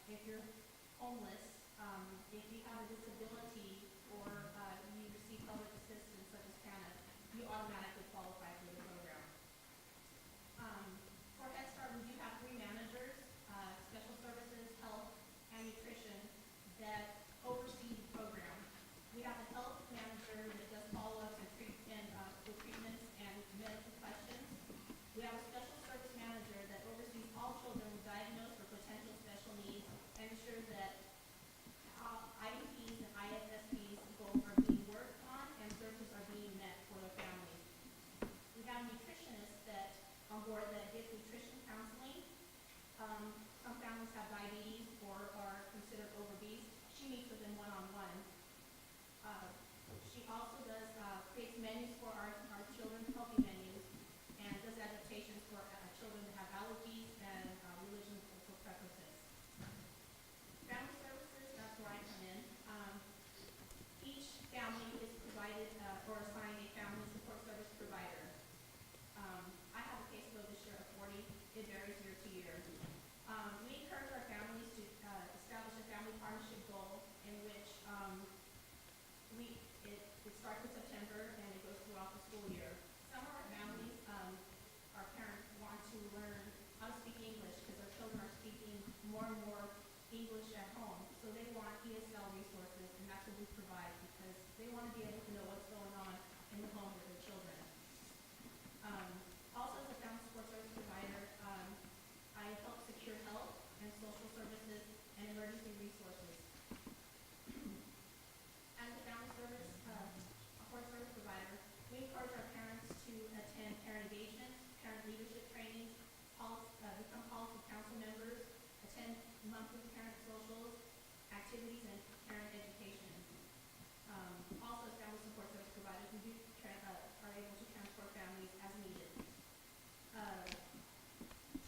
if you're homeless, if you have a disability, or you receive public assistance such as TANF, you automatically qualify for the program. For Head Start, we do have 3 managers, special services, health, and nutrition, that oversee the program. We have a health manager that does follow-ups and with treatments and medical questions. We have a special service manager that oversees all children with diagnosed or potential special needs and ensures that IEPs and ISSPs goals are being worked on and services are being met for the families. We have nutritionists that on board that give nutrition counseling. Some families have diabetes or are considered obese. She meets with them one-on-one. She also does creates menus for our children, healthy menus, and does adaptations for children that have allergies and religious preferences. Family services, that's where I come in. Each family is provided or assigned a family support service provider. I have a caseload this year of 40. It varies year to year. We encourage our families to establish a family partnership goal in which it starts in September and it goes throughout the school year. Some of our families, our parents want to learn how to speak English because our children are speaking more and more English at home. So they want ESL resources, and that's what we provide because they want to be able to know what's going on in the home with their children. Also, as a family support service provider, I help secure health and social services and emergency resources. As a family service support service provider, we encourage our parents to attend parent engagement, parent leadership trainings, become policy council members, attend monthly parent socials, activities, and parent education. Also, as family support service providers, we do are able to transport families as needed.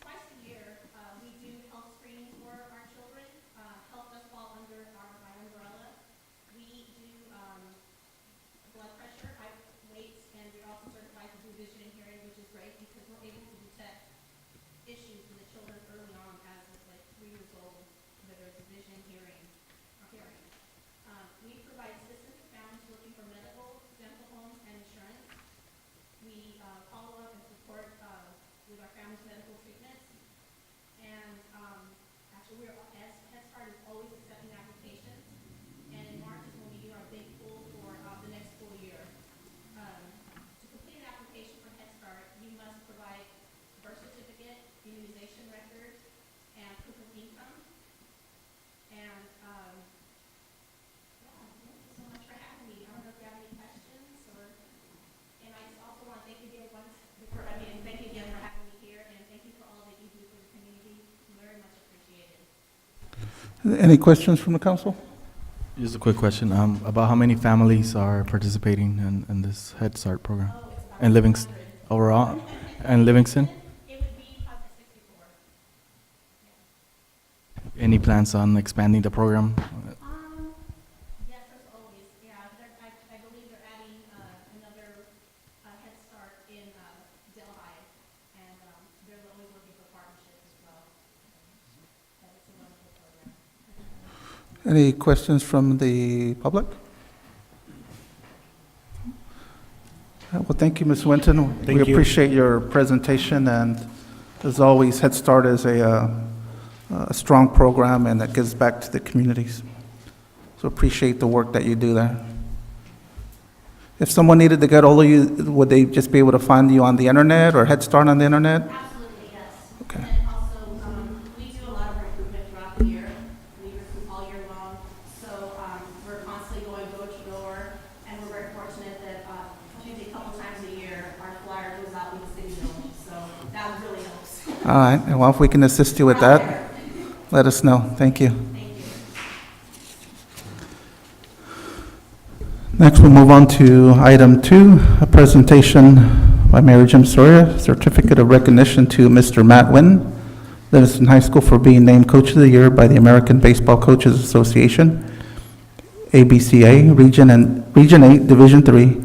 Twice a year, we do health screenings for our children. Health does fall under my umbrella. We do blood pressure, weights, and we're also certified to do vision and hearing, which is great because we're able to detect issues in the children early on as like 3 years old, whether it's vision, hearing, or hearing. We provide assistance to families looking for medical, dental homes, and insurance. We follow up and support with our family's medical treatments. And actually, Head Start is always accepting applications. And in March is when we do our big pool for the next school year. To complete an application for Head Start, you must provide birth certificate, immunization records, and proof of income. And thank you so much for having me. I don't know if you have any questions, and I also want to thank you again thank you again for having me here, and thank you for all that you do for the community. Very much appreciated. Any questions from the council? Just a quick question about how many families are participating in this Head Start program? Oh, it's about And Livingston 100. overall? And Livingston? It would be probably 64. Any plans on expanding the program? Yes, there's always, I believe they're adding another Head Start in Delhi, and they're always looking for partnerships as well. But it's a wonderful program. Any questions from the public? Well, thank you, Ms. Winton. Thank We you. appreciate your presentation, and as always, Head Start is a strong program, and it gives back to the communities. So appreciate the work that you do there. If someone needed to get hold of you, would they just be able to find you on the internet or Head Start on the internet? Absolutely, yes. Okay. And then also, we do a lot of recruitment throughout the year. We recruit all year long. So we're constantly going door to door, and we're very fortunate that usually a couple times a year, our flyer goes out with the city village. So that really helps. All right, and well, if we can assist you with that, let us know. Thank you. Thank you. Next, we'll move on to item 2, a presentation by Mayor Jim Sawyer, certificate of recognition to Mr. Matt Wynn, Livingston High School, for being named Coach of the Year by the American Baseball Coaches Association, ABCA, Region 8, Division 3.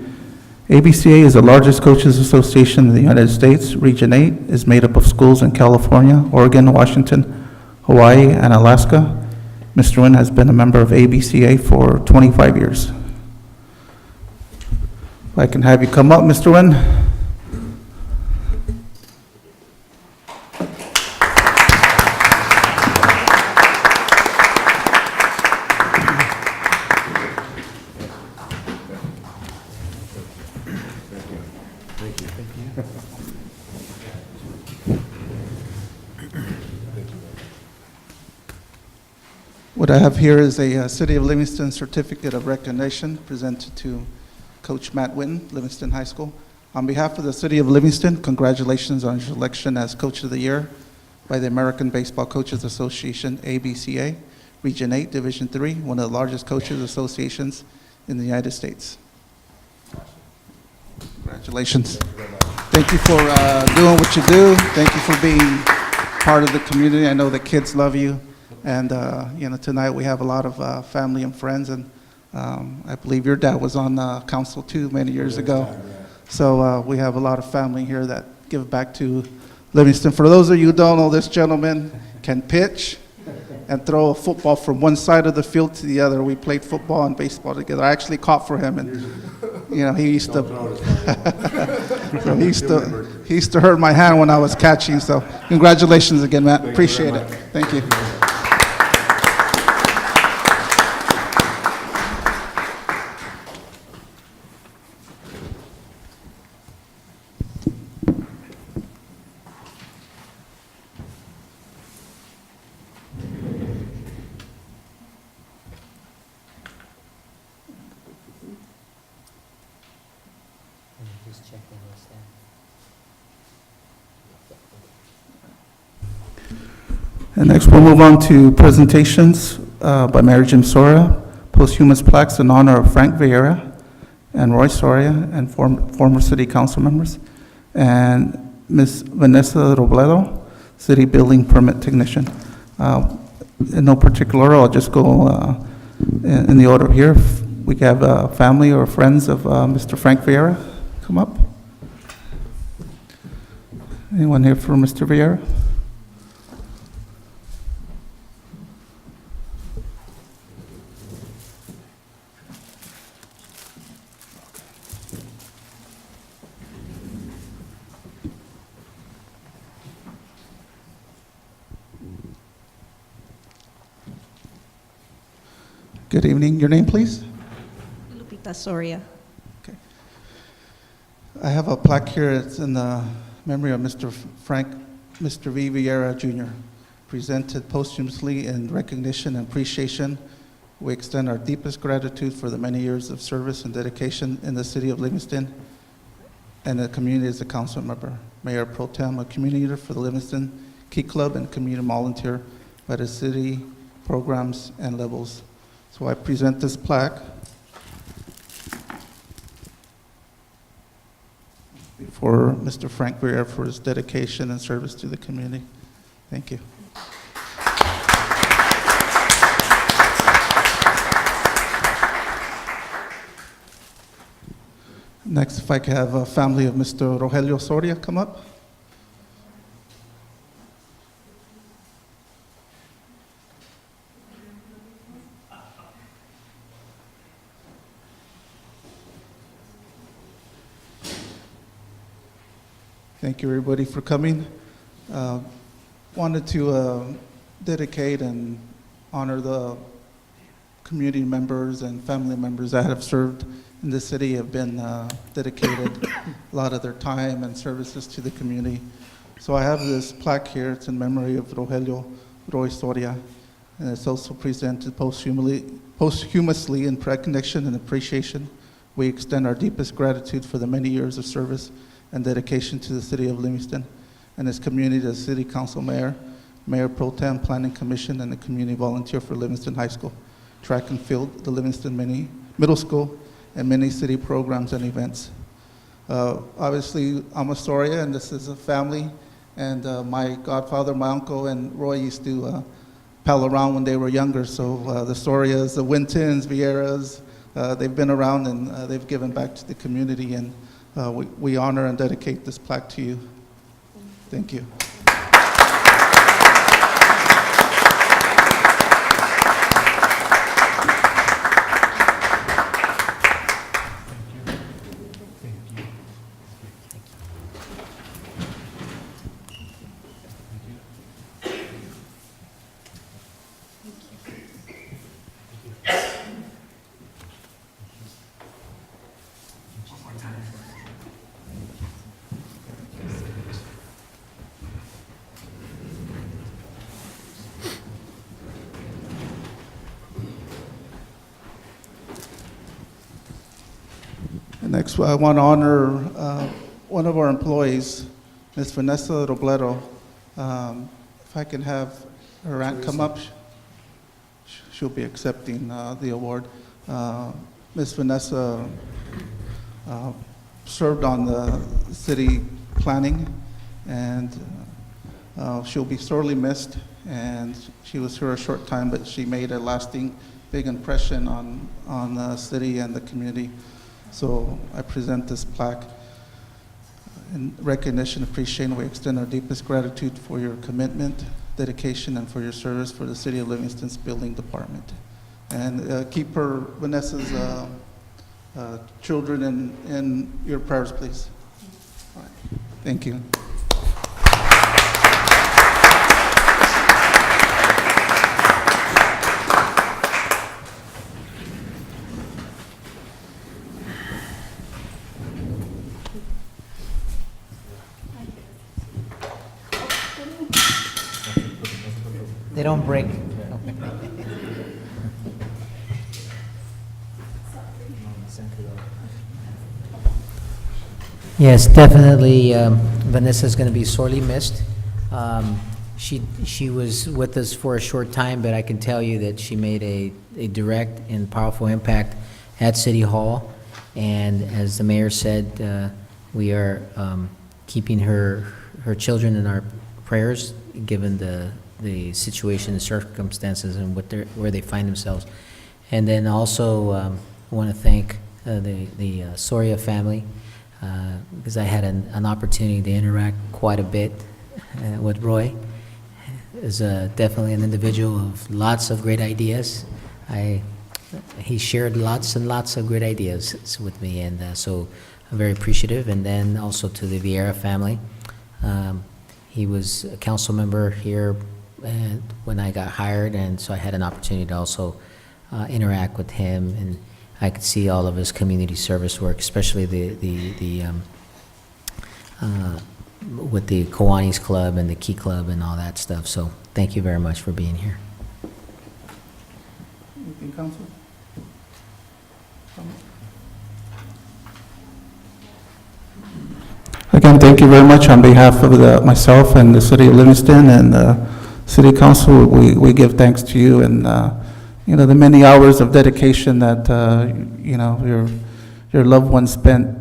ABCA is the largest coaches association in the United States. Region 8 is made up of schools in California, Oregon, Washington, Hawaii, and Alaska. Mr. Nguyen has been a member of ABCA for 25 years. If I can have you come up, Mr. Nguyen. What I have here is a City of Livingston Certificate of Recognition presented to Coach Matt Nguyen, Livingston High School. On behalf of the City of Livingston, congratulations on your election as Coach of the Year by the American Baseball Coaches Association, ABCA, Region 8, Division 3, one of the largest coaches associations in the United States. Congratulations. Thank you for doing what you do. Thank you for being part of the community. I know the kids love you. And, tonight we have a lot of family and friends, and I believe your dad was on council too many years ago. So we have a lot of family here that give back to Livingston. For those of you who don't know, this gentleman can pitch and throw a football from one side of the field to the other. We played football and baseball together. I actually caught for him, and he used to so he used to hurt my hand when I was catching. So congratulations again, Matt. Appreciate it. Thank you. Just checking this out. And next, we'll move on to presentations by Mayor Jim Soria, posthumous plaques in honor of Frank Vieira and Roy Soria and former city council members, and Ms. Vanessa Robledo, city building permit technician. In no particular order, I'll just go in the order here. We have family or friends of Mr. Frank Vieira. Come up. Anyone here for Mr. Vieira? Good evening. Your name, please? Lupita Soria. I have a plaque here. It's in the memory of Mr. V. Vieira Jr., presented posthumously in recognition and appreciation. We extend our deepest gratitude for the many years of service and dedication in the city of Livingston and the community as a council member, Mayor Pro Tem, a community leader for the Livingston Key Club, and community volunteer by the city programs and levels. So I present this plaque for Mr. Frank Vieira for his dedication and service to the community. Thank you. Next, if I could have a family of Mr. Rogelio Soria come up. Thank you, everybody, for coming. Wanted to dedicate and honor the community members and family members that have served in the city, have been dedicated a lot of their time and services to the community. So I have this plaque here. It's in memory of Rogelio Roy Soria, and it's also presented posthumously in recognition and appreciation. We extend our deepest gratitude for the many years of service and dedication to the city of Livingston and its community as city council mayor, Mayor Pro Tem, Planning Commission, and the community volunteer for Livingston High School, track and field, the Livingston Middle School, and many city programs and events. Obviously, I'm a Soria, and this is a family, and my godfather, my uncle, and Roy used to pal around when they were younger, so the Sorias, the Wintons, Vieiras, they've been around and they've given back to the community, and we honor and dedicate this plaque to you. Thank you. Next, I want to honor one of our employees, Ms. Vanessa Robledo. If I can have her aunt come up, she'll be accepting the award. Ms. Vanessa served on the city planning, and she'll be sorely missed. And she was here a short time, but she made a lasting, big impression on the city and the community. So I present this plaque in recognition, appreciation. We extend our deepest gratitude for your commitment, dedication, and for your service for the City of Livingston's building department. And keep Vanessa's children in your prayers, please. All right. Thank you. They don't break. Yes, definitely, Vanessa's going to be sorely missed. She was with us for a short time, but I can tell you that she made a direct and powerful impact at City Hall. And as the mayor said, we are keeping her children in our prayers, given the situation, the circumstances, and where they find themselves. And then also want to thank the Soria family, because I had an opportunity to interact quite a bit with Roy. Is definitely an individual of lots of great ideas. He shared lots and lots of great ideas with me, and so I'm very appreciative. And then also to the Vieira family. He was a council member here when I got hired, and so I had an opportunity to also interact with him, and I could see all of his community service work, especially with the Kiwanis Club and the Key Club and all that stuff. So thank you very much for being here. Anything, Council? Again, thank you very much on behalf of myself and the City of Livingston and the City Council. We give thanks to you and the many hours of dedication that your loved ones spent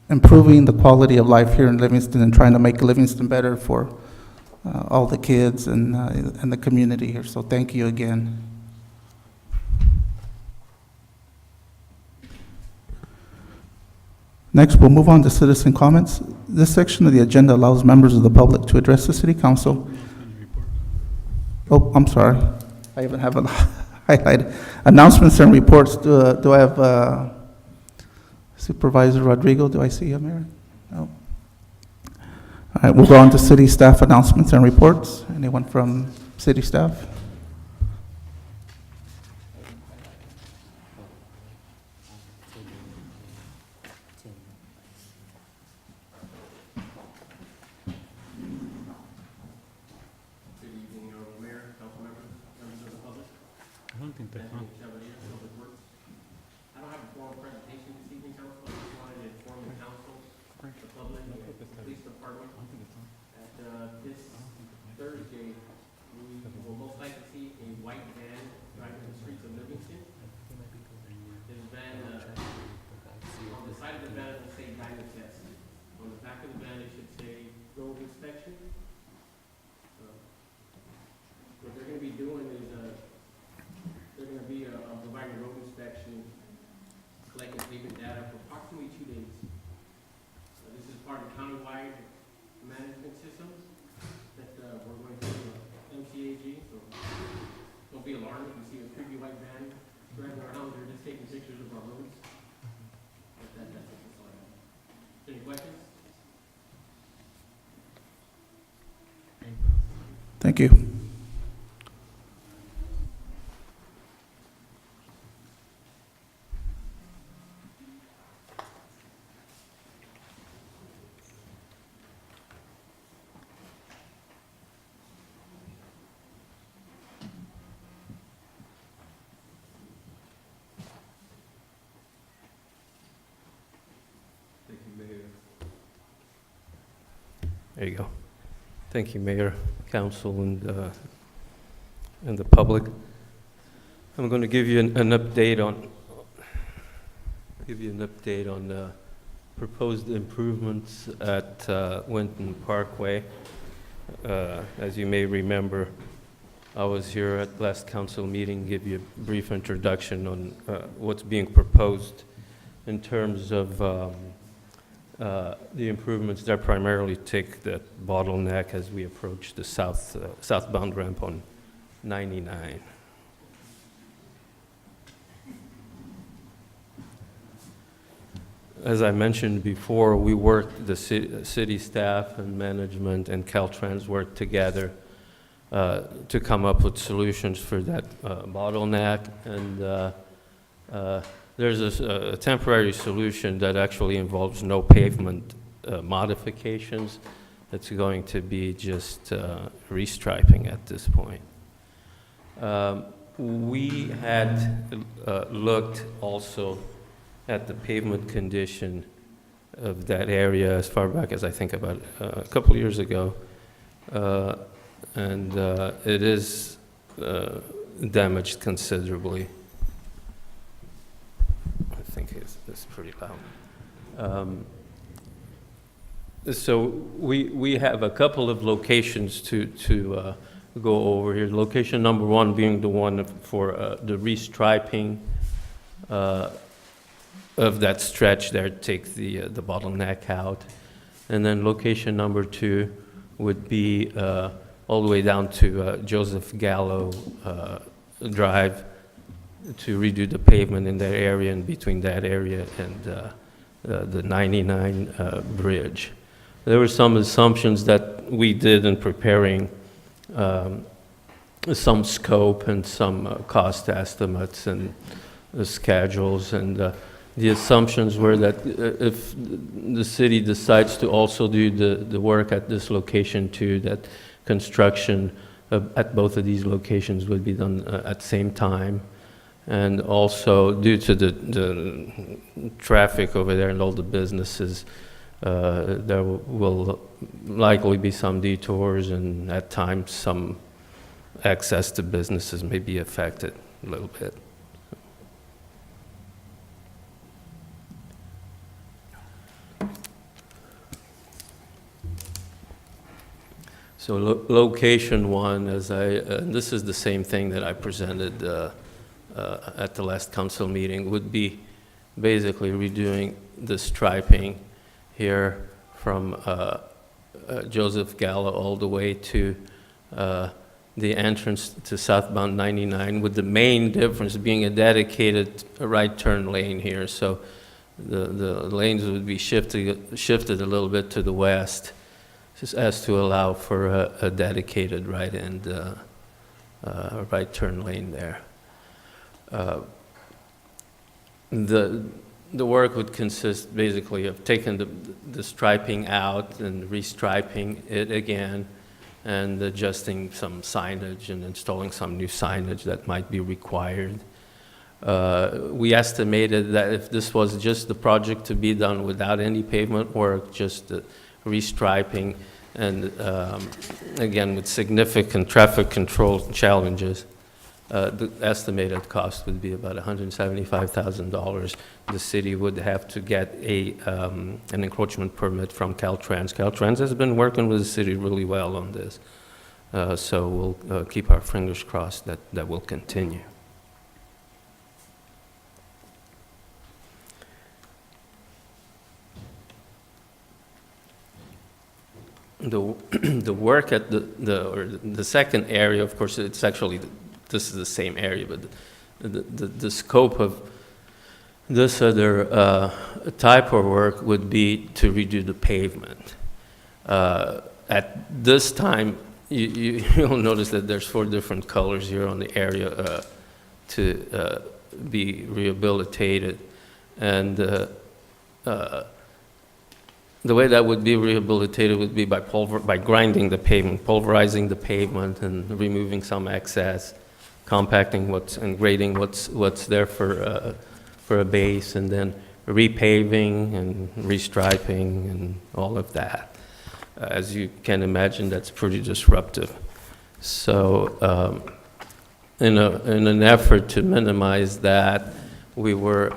improving the quality of life here in Livingston and trying to make Livingston better for all the kids and the community here. So thank you again. Next, we'll move on to citizen comments. This section of the agenda allows members of the public to address the City Council. Oh, I'm sorry. I even have it highlighted. Announcements and reports. Do I have Supervisor Rodrigo? Do I see him here? No. All right, we'll go on to city staff announcements and reports. Anyone from city staff? I don't have a formal presentation this evening, Council. I just wanted to inform the council, the public, and the police department that this Thursday, we will most likely see a white van driving the streets of Livingston. This van, on the side of the van, it will say diamond test. On the back of the van, it should say road inspection. What they're going to be doing is they're going to be providing road inspection, collecting pavement data for approximately 2 days. This is part of countywide management systems that we're going to MCAG, so don't be alarmed if you see a creepy white van driving around. They're just taking pictures of our roads. That's all I have. Any questions? Thank you. There you go. Thank you, Mayor, Council, and the public. I'm going to give you an update on proposed improvements at Winton Parkway. As you may remember, I was here at last council meeting, give you a brief introduction on what's being proposed in terms of the improvements that primarily take that bottleneck as we approach the southbound ramp on 99. As I mentioned before, we worked, the city staff and management and Caltrans worked together to come up with solutions for that bottleneck. And there's a temporary solution that actually involves no pavement modifications. It's going to be just restriping at this point. We had looked also at the pavement condition of that area as far back as I think about a couple years ago. And it is damaged considerably. I think it's pretty loud. So we have a couple of locations to go over here. Location number one being the one for the restriping of that stretch there, take the bottleneck out. And then location number two would be all the way down to Joseph Gallo Drive to redo the pavement in that area and between that area and the 99 bridge. There were some assumptions that we did in preparing some scope and some cost estimates and schedules, and the assumptions were that if the city decides to also do the work at this location too, that construction at both of these locations would be done at the same time. And also due to the traffic over there and all the businesses, there will likely be some detours, and at times some access to businesses may be affected a little bit. So location one, this is the same thing that I presented at the last council meeting, would be basically redoing the striping here from Joseph Gallo all the way to the entrance to southbound 99, with the main difference being a dedicated right turn lane here. So the lanes would be shifted a little bit to the west, just as to allow for a dedicated right-end right turn lane there. The work would consist basically of taking the striping out and restriping it again and adjusting some signage and installing some new signage that might be required. We estimated that if this was just the project to be done without any pavement work, just the restriping, and again with significant traffic control challenges, the estimated cost would be about $175,000. The city would have to get an encroachment permit from Caltrans. Caltrans has been working with the city really well on this, so we'll keep our fingers crossed that will continue. The work at the second area, of course, it's actually, this is the same area, but the scope of this other type of work would be to redo the pavement. At this time, you'll notice that there's 4 different colors here on the area to be rehabilitated, and the way that would be rehabilitated would be by grinding the pavement, pulverizing the pavement, and removing some excess, compacting and grading what's there for a base, and then repaving and restriping and all of that. as you can imagine, that's pretty disruptive. So in an effort to minimize that, we were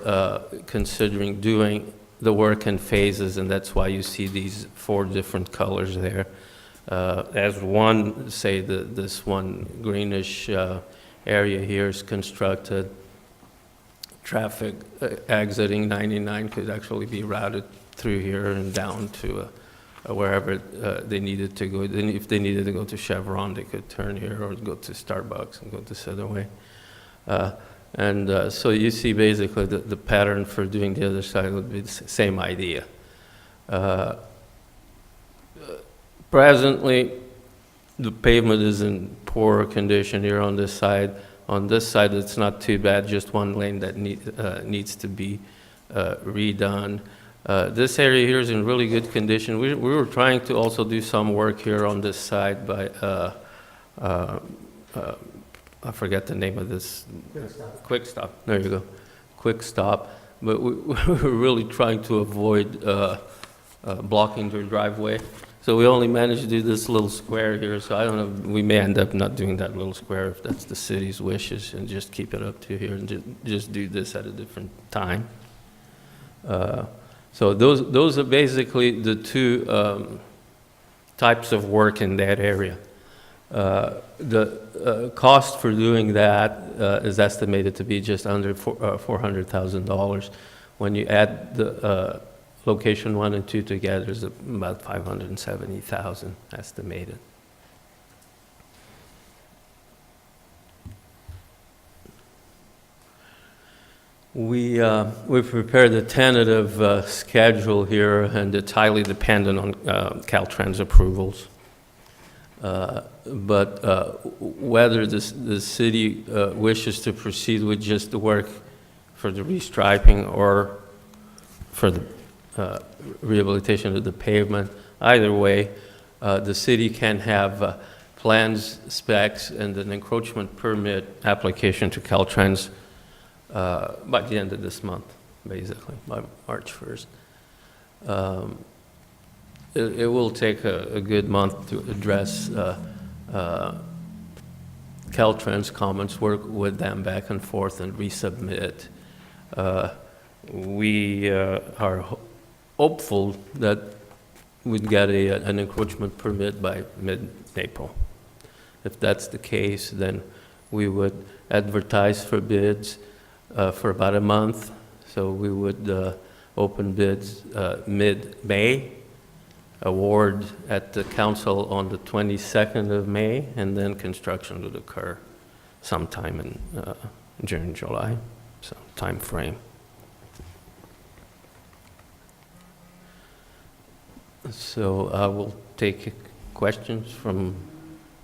considering doing the work in phases, and that's why you see these 4 different colors there. As one, say, this one greenish area here is constructed, traffic exiting 99 could actually be routed through here and down to wherever they needed to go. Then if they needed to go to Chevron, they could turn here or go to Starbucks and go this other way. So you see basically the pattern for doing the other side would be the same idea. Presently, the pavement is in poor condition here on this side. On this side, it's not too bad, just one lane that needs to be redone. This area here is in really good condition. We were trying to also do some work here on this side by, I forget the name of this. Quick Stop. There you go. Quick Stop. But we were really trying to avoid blocking their driveway. So we only managed to do this little square here, so I don't know, we may end up not doing that little square if that's the city's wishes, and just keep it up to here and just do this at a different time. So those are basically the 2 types of work in that area. The cost for doing that is estimated to be just under $400,000. When you add the location 1 and 2 together, is about $570,000 estimated. We've prepared a tentative schedule here, and it's highly dependent on Caltrans approvals. But whether the city wishes to proceed with just the work for the restriping or for the rehabilitation of the pavement, either way, the city can have plans, specs, and an encroachment permit application to Caltrans by the end of this month, basically, by March 1st. It will take a good month to address Caltrans comments, work with them back and forth, and resubmit. We are hopeful that we'd get an encroachment permit by mid-April. If that's the case, then we would advertise for bids for about a month. So we would open bids mid-May, award at the council on the 22nd of May, and then construction would occur sometime in June, July, so time frame. So I will take questions from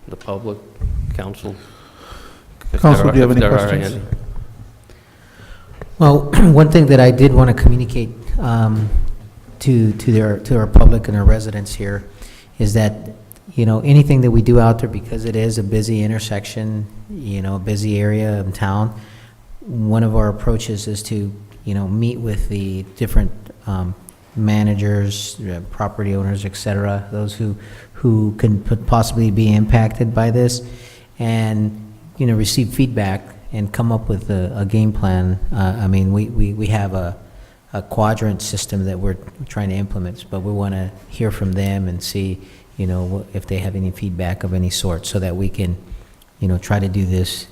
the public, council. Council, do you have any questions? Well, one thing that I did want to communicate to our public and our residents here is that, you know, anything that we do out there, because it is a busy intersection, you know, a busy area of town, one of our approaches is to, you know, meet with the different managers, property owners, et cetera, those who can possibly be impacted by this, and, you know, receive feedback and come up with a game plan. I mean, we have a quadrant system that we're trying to implement, but we want to hear from them and see, you know, if they have any feedback of any sort, so that we can, you know, try to do this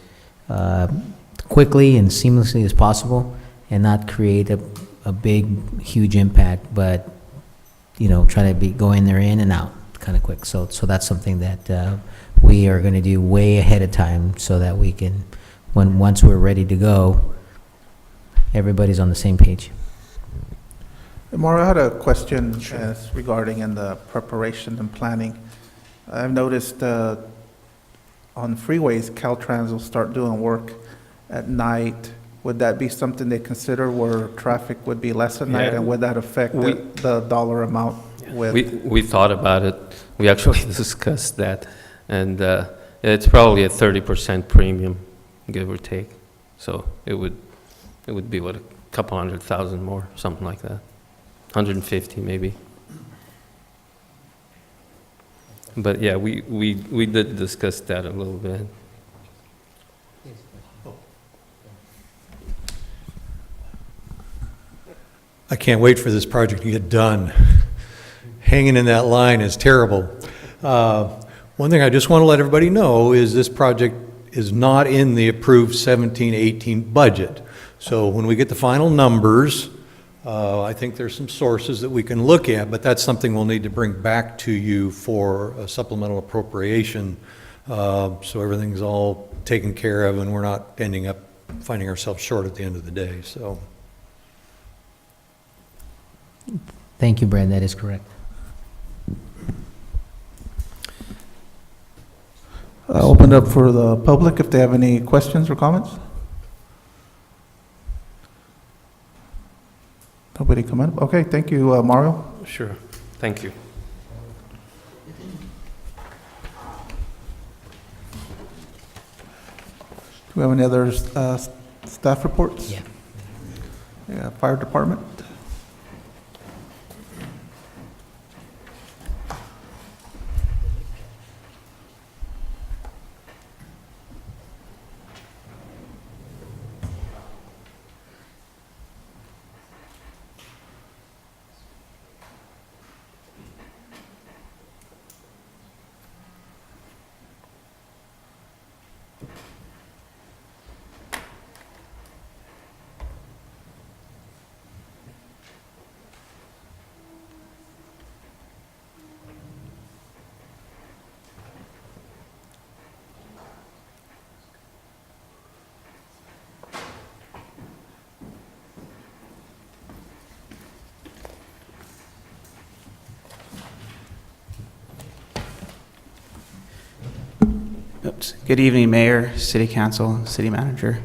quickly and seamlessly as possible, and not create a big, huge impact, but, you know, try to go in there, in and out, kind of quick. So that's something that we are going to do way ahead of time, so that we can, once we're ready to go, everybody's on the same page. Mauro, I had a question regarding in the preparation and planning. I've noticed on freeways, Caltrans will start doing work at night. Would that be something they consider where traffic would be less at night, Yeah. and would that affect the dollar amount? We thought about it. We actually discussed that, and it's probably a 30% premium, give or take. So it would be what, a couple 100,000 more, something like that. 150 maybe. But yeah, we did discuss that a little bit. I can't wait for this project to get done. Hanging in that line is terrible. One thing I just want to let everybody know is this project is not in the approved 17-18 budget. So when we get the final numbers, I think there's some sources that we can look at, but that's something we'll need to bring back to you for a supplemental appropriation, so everything's all taken care of and we're not ending up finding ourselves short at the end of the day, so. Thank you, Brad, that is correct. Open up for the public if they have any questions or comments. Nobody come up? Okay, thank you, Mario. Sure. Thank you. Do we have any other staff reports? Yeah. Yeah, fire department. Oops. Good evening, Mayor, City Council, City Manager.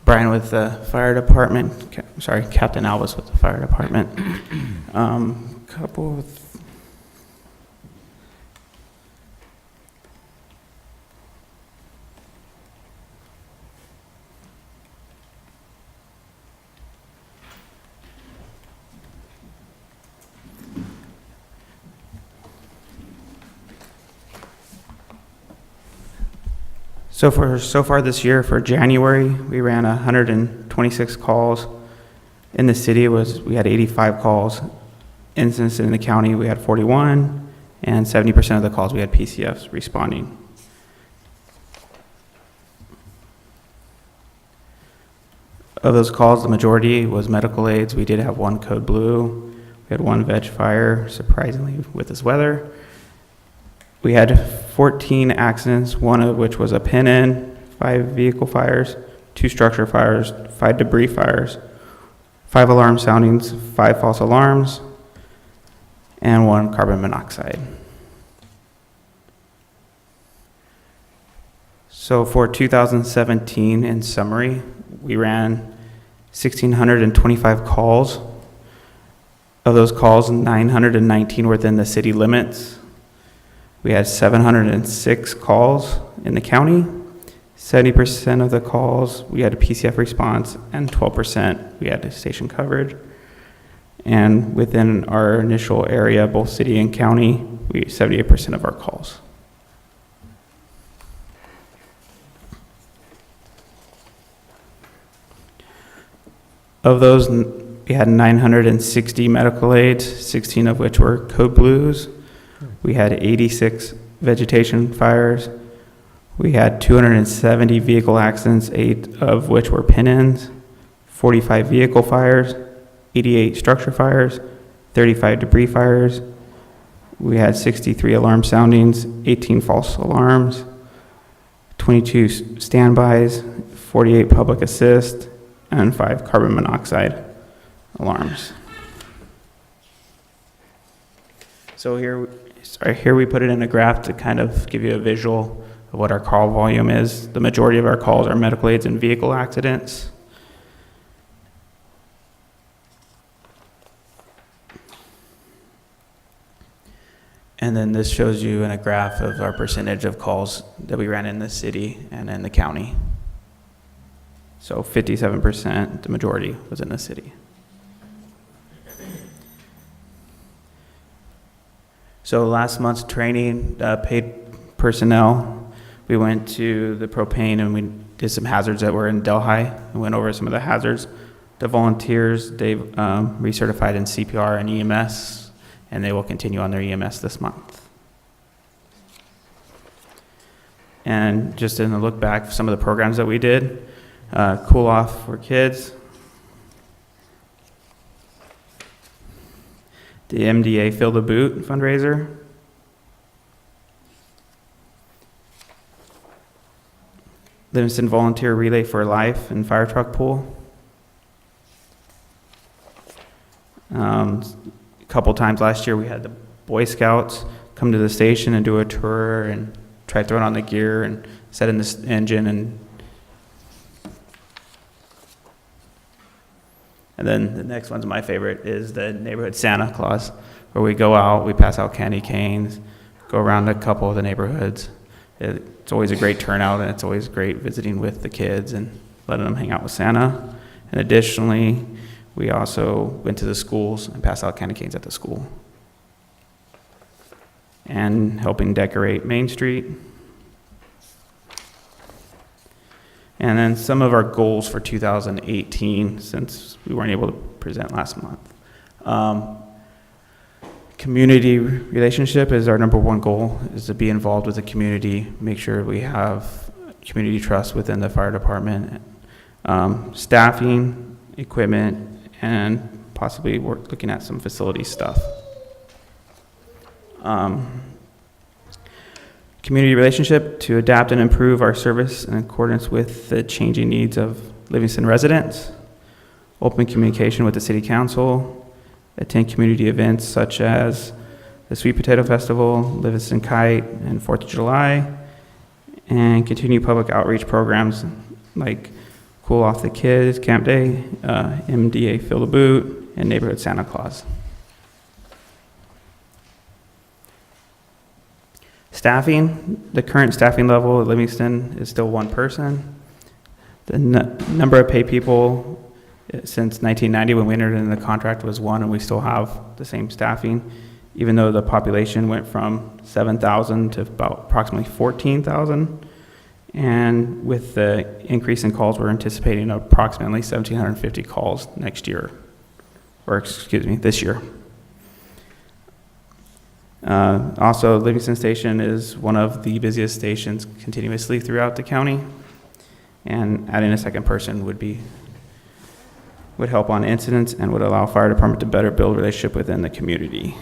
Brian with the Fire Department. Sorry, Captain Albus with the Fire Department. Couple of So far this year, for January, we ran 126 calls. In the city, we had 85 calls. Incidents in the county, we had 41, and 70% of the calls we had PCFs responding. Of those calls, the majority was medical aids. We did have one code blue. We had one veg fire, surprisingly, with this weather. We had 14 accidents, one of which was a pin-in, 5 vehicle fires, 2 structure fires, 5 debris fires, 5 alarm soundings, 5 false alarms, and 1 carbon monoxide. So for 2017, in summary, we ran 1,625 calls. Of those calls, 919 were within the city limits. We had 706 calls in the county. 70% of the calls, we had a PCF response, and 12% we had a station coverage. And within our initial area, both city and county, we 78% of our calls. Of those, we had 960 medical aids, 16 of which were code blues. We had 86 vegetation fires. We had 270 vehicle accidents, 8 of which were pin-ins, 45 vehicle fires, 88 structure fires, 35 debris fires. We had 63 alarm soundings, 18 false alarms, 22 standbys, 48 public assist, and 5 carbon monoxide alarms. So here we put it in a graph to kind of give you a visual of what our call volume is. The majority of our calls are medical aids and vehicle accidents. And then this shows you in a graph of our percentage of calls that we ran in the city and in the county. So 57%, the majority was in the city. So last month's training, paid personnel, we went to the propane and we did some hazards that were in Delhi and went over some of the hazards. The volunteers, they've recertified in CPR and EMS, and they will continue on their EMS this month. And just in a look back, some of the programs that we did, Cool Off for kids, the MDA Fill the Boot fundraiser, Livingston Volunteer Relay for Life and Fire Truck Pool. A couple times last year we had the Boy Scouts come to the station and do a tour and try throwing on the gear and set in this engine, and then the next one's my favorite is the neighborhood Santa Claus, where we go out, we pass out candy canes, go around a couple of the neighborhoods. It's always a great turnout, and it's always great visiting with the kids and letting them hang out with Santa. And additionally, we also went to the schools and passed out candy canes at the school. And helping decorate Main Street. And then some of our goals for 2018, since we weren't able to present last month. Community relationship is our number one goal, is to be involved with the community, make sure we have community trust within the fire department. Staffing, equipment, and possibly looking at some facility stuff. Community relationship, to adapt and improve our service in accordance with the changing needs of Livingston residents. Open communication with the city council. Attend community events such as the Sweet Potato Festival, Livingston Kite, and 4th of July. And continue public outreach programs like Cool Off the Kids, Camp Day, MDA Fill the Boot, and Neighborhood Santa Claus. Staffing, the current staffing level at Livingston is still one person. The number of paid people since 1990 when we entered into the contract was one, and we still have the same staffing, even though the population went from 7,000 to about approximately 14,000. And with the increase in calls, we're anticipating approximately 1,750 calls next year, or excuse me, this year. Also, Livingston Station is one of the busiest stations continuously throughout the county, and adding a second person would help on incidents and would allow fire department to better build relationship within the community.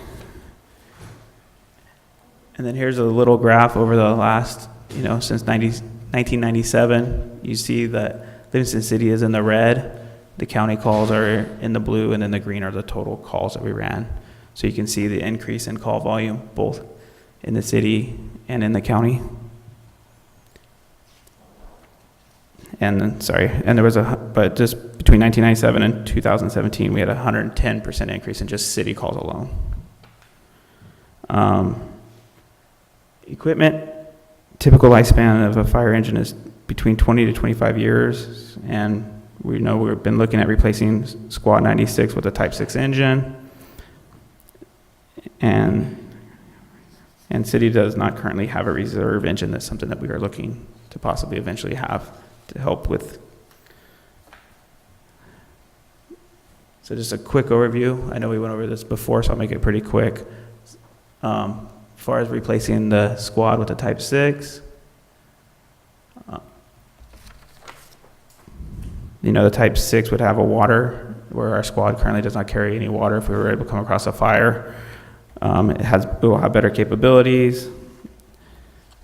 And then here's a little graph over the last, since 1997. You see that Livingston City is in the red, the county calls are in the blue, and then the green are the total calls that we ran. So you can see the increase in call volume, both in the city and in the county. And then, and there was but just between 1997 and 2017, we had a 110% increase in just city calls alone. Equipment, typical lifespan of a fire engine is between 20 to 25 years, and we know we've been looking at replacing Squad 96 with a Type 6 engine. And city does not currently have a reserve engine. That's something that we are looking to possibly eventually have to help with. So just a quick overview. I know we went over this before, so I'll make it pretty quick. As far as replacing the squad with the Type 6, the Type 6 would have a water, where our squad currently does not carry any water if we were able to come across a fire. It will have better capabilities,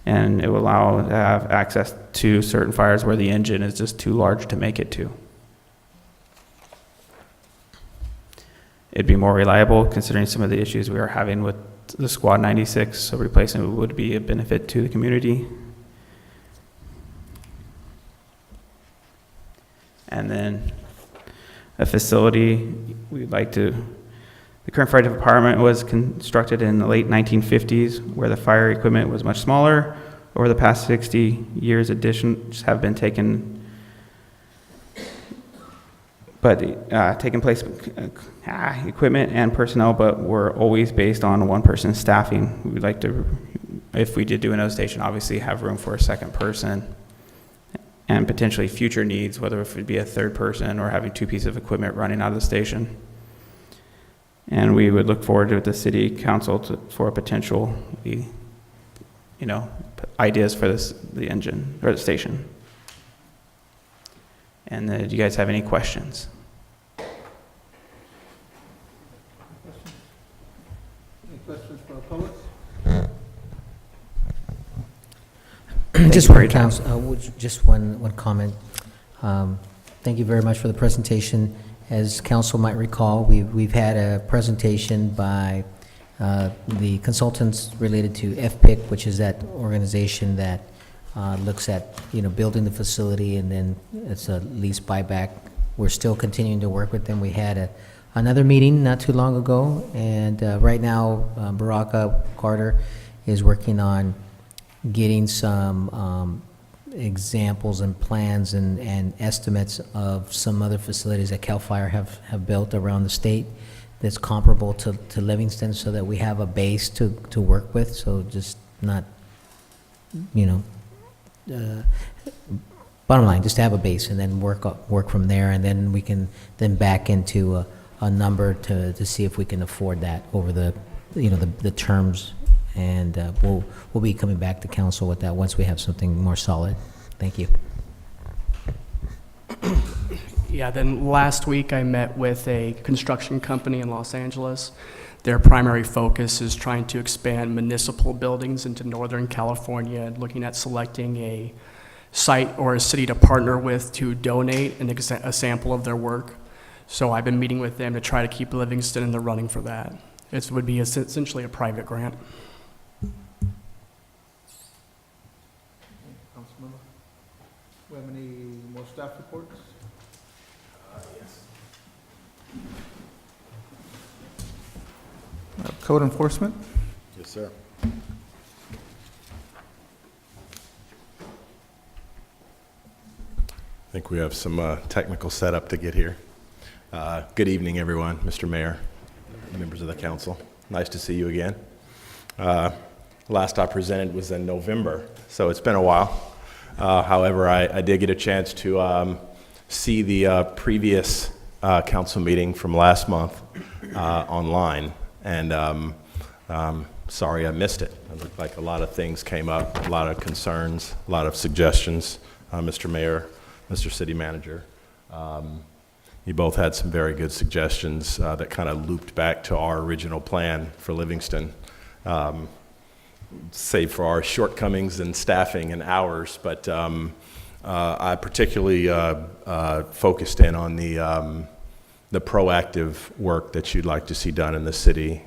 and it will allow to have access to certain fires where the engine is just too large to make it to. It'd be more reliable considering some of the issues we are having with the Squad 96, so replacing it would be a benefit to the community. And then a facility, the current fire department was constructed in the late 1950s, where the fire equipment was much smaller. Over the past 60 years, additions have been taken taking place, equipment and personnel, but we're always based on one person's staffing. We'd like to, if we did do another station, obviously have room for a second person, and potentially future needs, whether if it'd be a third person or having two pieces of equipment running out of the station. And we would look forward to the city council for a potential, ideas for the engine or the station. And do you guys have any questions? Any questions for the public? Just one, just one comment. Thank you very much for the presentation. As council might recall, we've had a presentation by the consultants related to FPIC, which is that organization that looks at, building the facility, and then it's a lease buyback. We're still continuing to work with them. We had another meeting not too long ago, and right now Baraka Carter is working on getting some examples and plans and estimates of some other facilities that CAL FIRE have built around the state that's comparable to Livingston, so that we have a base to work with. So just not, bottom line, just to have a base and then work from there, and then we can then back into a number to see if we can afford that over the terms. And we'll be coming back to council with that once we have something more solid. Thank you. Yeah, then last week I met with a construction company in Los Angeles. Their primary focus is trying to expand municipal buildings into Northern California and looking at selecting a site or a city to partner with to donate a sample of their work. So I've been meeting with them to try to keep Livingston in the running for that. It would be essentially a private grant. Councilmember, we have any more staff reports? Yes. Code enforcement? Yes, sir. I think we have some technical setup to get here. Good evening, everyone, Mr. Mayor, members of the council. Nice to see you again. Last I presented was in November, so it's been a while. However, I did get a chance to see the previous council meeting from last month online, and sorry I missed it. It looked like a lot of things came up, a lot of concerns, a lot of suggestions. Mr. Mayor, Mr. City Manager, you both had some very good suggestions that kind of looped back to our original plan for Livingston, save for our shortcomings in staffing and hours. But I particularly focused in on the proactive work that you'd like to see done in the city,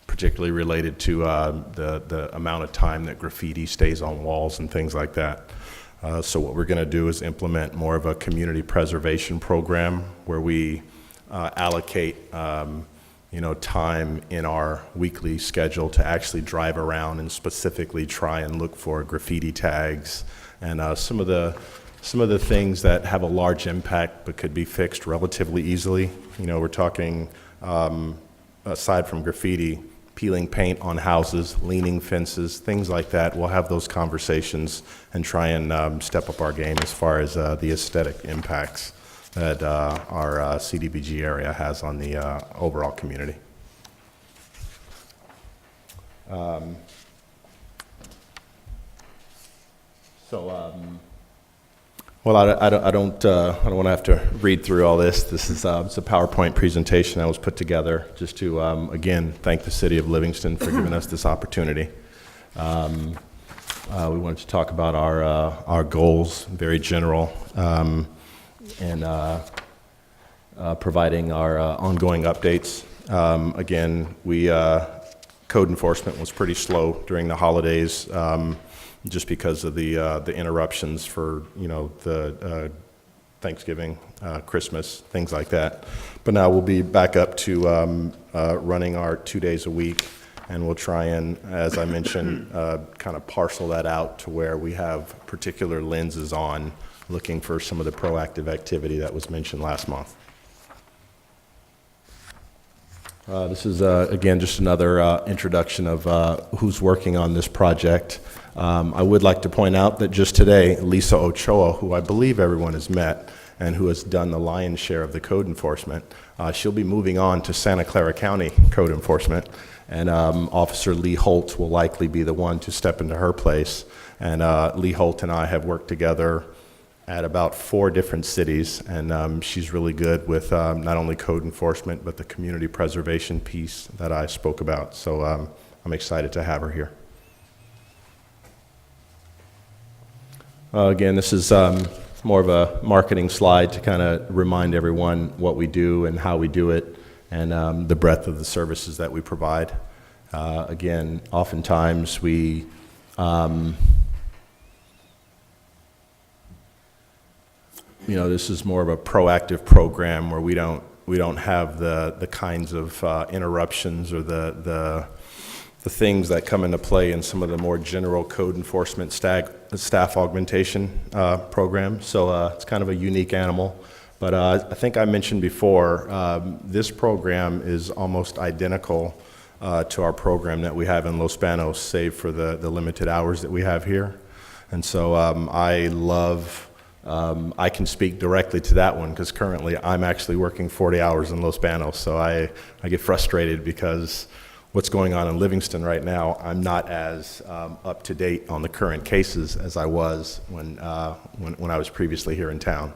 particularly related to the amount of time that graffiti stays on walls and things like that. So what we're going to do is implement more of a community preservation program where we allocate time in our weekly schedule to actually drive around and specifically try and look for graffiti tags and some of the things that have a large impact but could be fixed relatively easily. We're talking, aside from graffiti, peeling paint on houses, leaning fences, things like that. We'll have those conversations and try and step up our game as far as the aesthetic impacts that our CDBG area has on the overall community. Well, I don't want to have to read through all this. This is it's a PowerPoint presentation that was put together just to again thank the city of Livingston for giving us this opportunity. We wanted to talk about our goals, very general, and providing our ongoing updates. Again, code enforcement was pretty slow during the holidays. Just because of the interruptions for the Thanksgiving, Christmas, things like that. But now we'll be back up to running our 2 days a week, and we'll try and, as I mentioned, kind of parcel that out to where we have particular lenses on looking for some of the proactive activity that was mentioned last month. This is, again, just another introduction of who's working on this project. I would like to point out that just today, Lisa Ochoa, who I believe everyone has met and who has done the lion's share of the code enforcement, she'll be moving on to Santa Clara County Code Enforcement, and Officer Lee Holt will likely be the one to step into her place. And Lee Holt and I have worked together at about 4 different cities, and she's really good with not only code enforcement, but the community preservation piece that I spoke about. So I'm excited to have her here. Again, this is more of a marketing slide to kind of remind everyone what we do and how we do it, and the breadth of the services that we provide. Again, oftentimes we this is more of a proactive program where we don't have the kinds of interruptions or the things that come into play in some of the more general code enforcement staff augmentation programs. So it's kind of a unique animal. But I think I mentioned before, this program is almost identical to our program that we have in Los Banos, save for the limited hours that we have here. And so I can speak directly to that one because currently I'm actually working 40 hours in Los Banos, so I get frustrated because what's going on in Livingston right now, I'm not as up to date on the current cases as I was when I was previously here in town.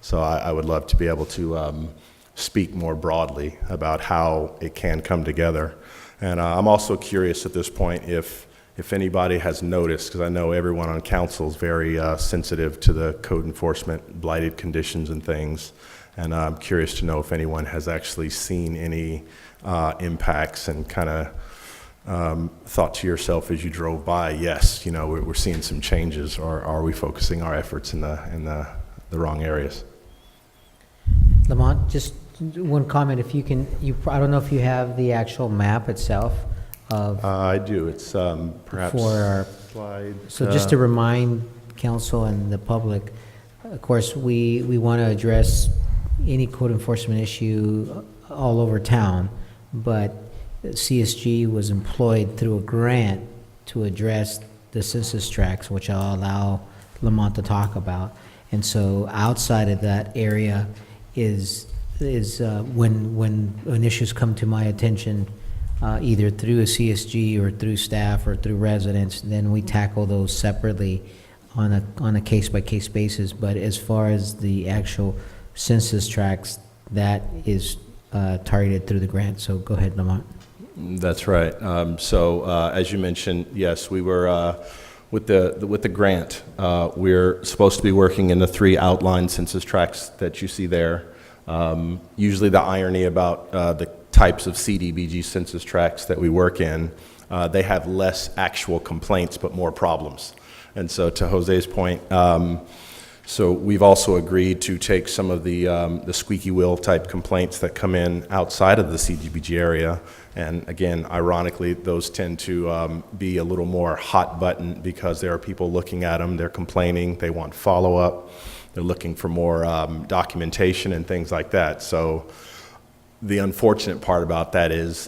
So I would love to be able to speak more broadly about how it can come together. And I'm also curious at this point if anybody has noticed, because I know everyone on council is very sensitive to the code enforcement, blighted conditions and things, and I'm curious to know if anyone has actually seen any impacts and kind of thought to yourself as you drove by, yes, we're seeing some changes, or are we focusing our efforts in the wrong areas? Lamont, just one comment, if you can, I don't know if you have the actual map itself of. I do. It's perhaps for our slide. So just to remind council and the public, of course, we want to address any code enforcement issue all over town, but CSG was employed through a grant to address the census tracts, which I'll allow Lamont to talk about. And so outside of that area is when issues come to my attention, either through a CSG or through staff or through residents, then we tackle those separately on a case-by-case basis. But as far as the actual census tracts, that is targeted through the grant. So go ahead, Lamont. That's right. So as you mentioned, yes, we were with the grant. We're supposed to be working in the 3 outlined census tracts that you see there. Usually the irony about the types of CDBG census tracts that we work in, they have less actual complaints but more problems. And so to Jose's point, so we've also agreed to take some of the squeaky wheel type complaints that come in outside of the CDBG area. And again, ironically, those tend to be a little more hot button because there are people looking at them, they're complaining, they want follow-up, they're looking for more documentation and things like that. So the unfortunate part about that is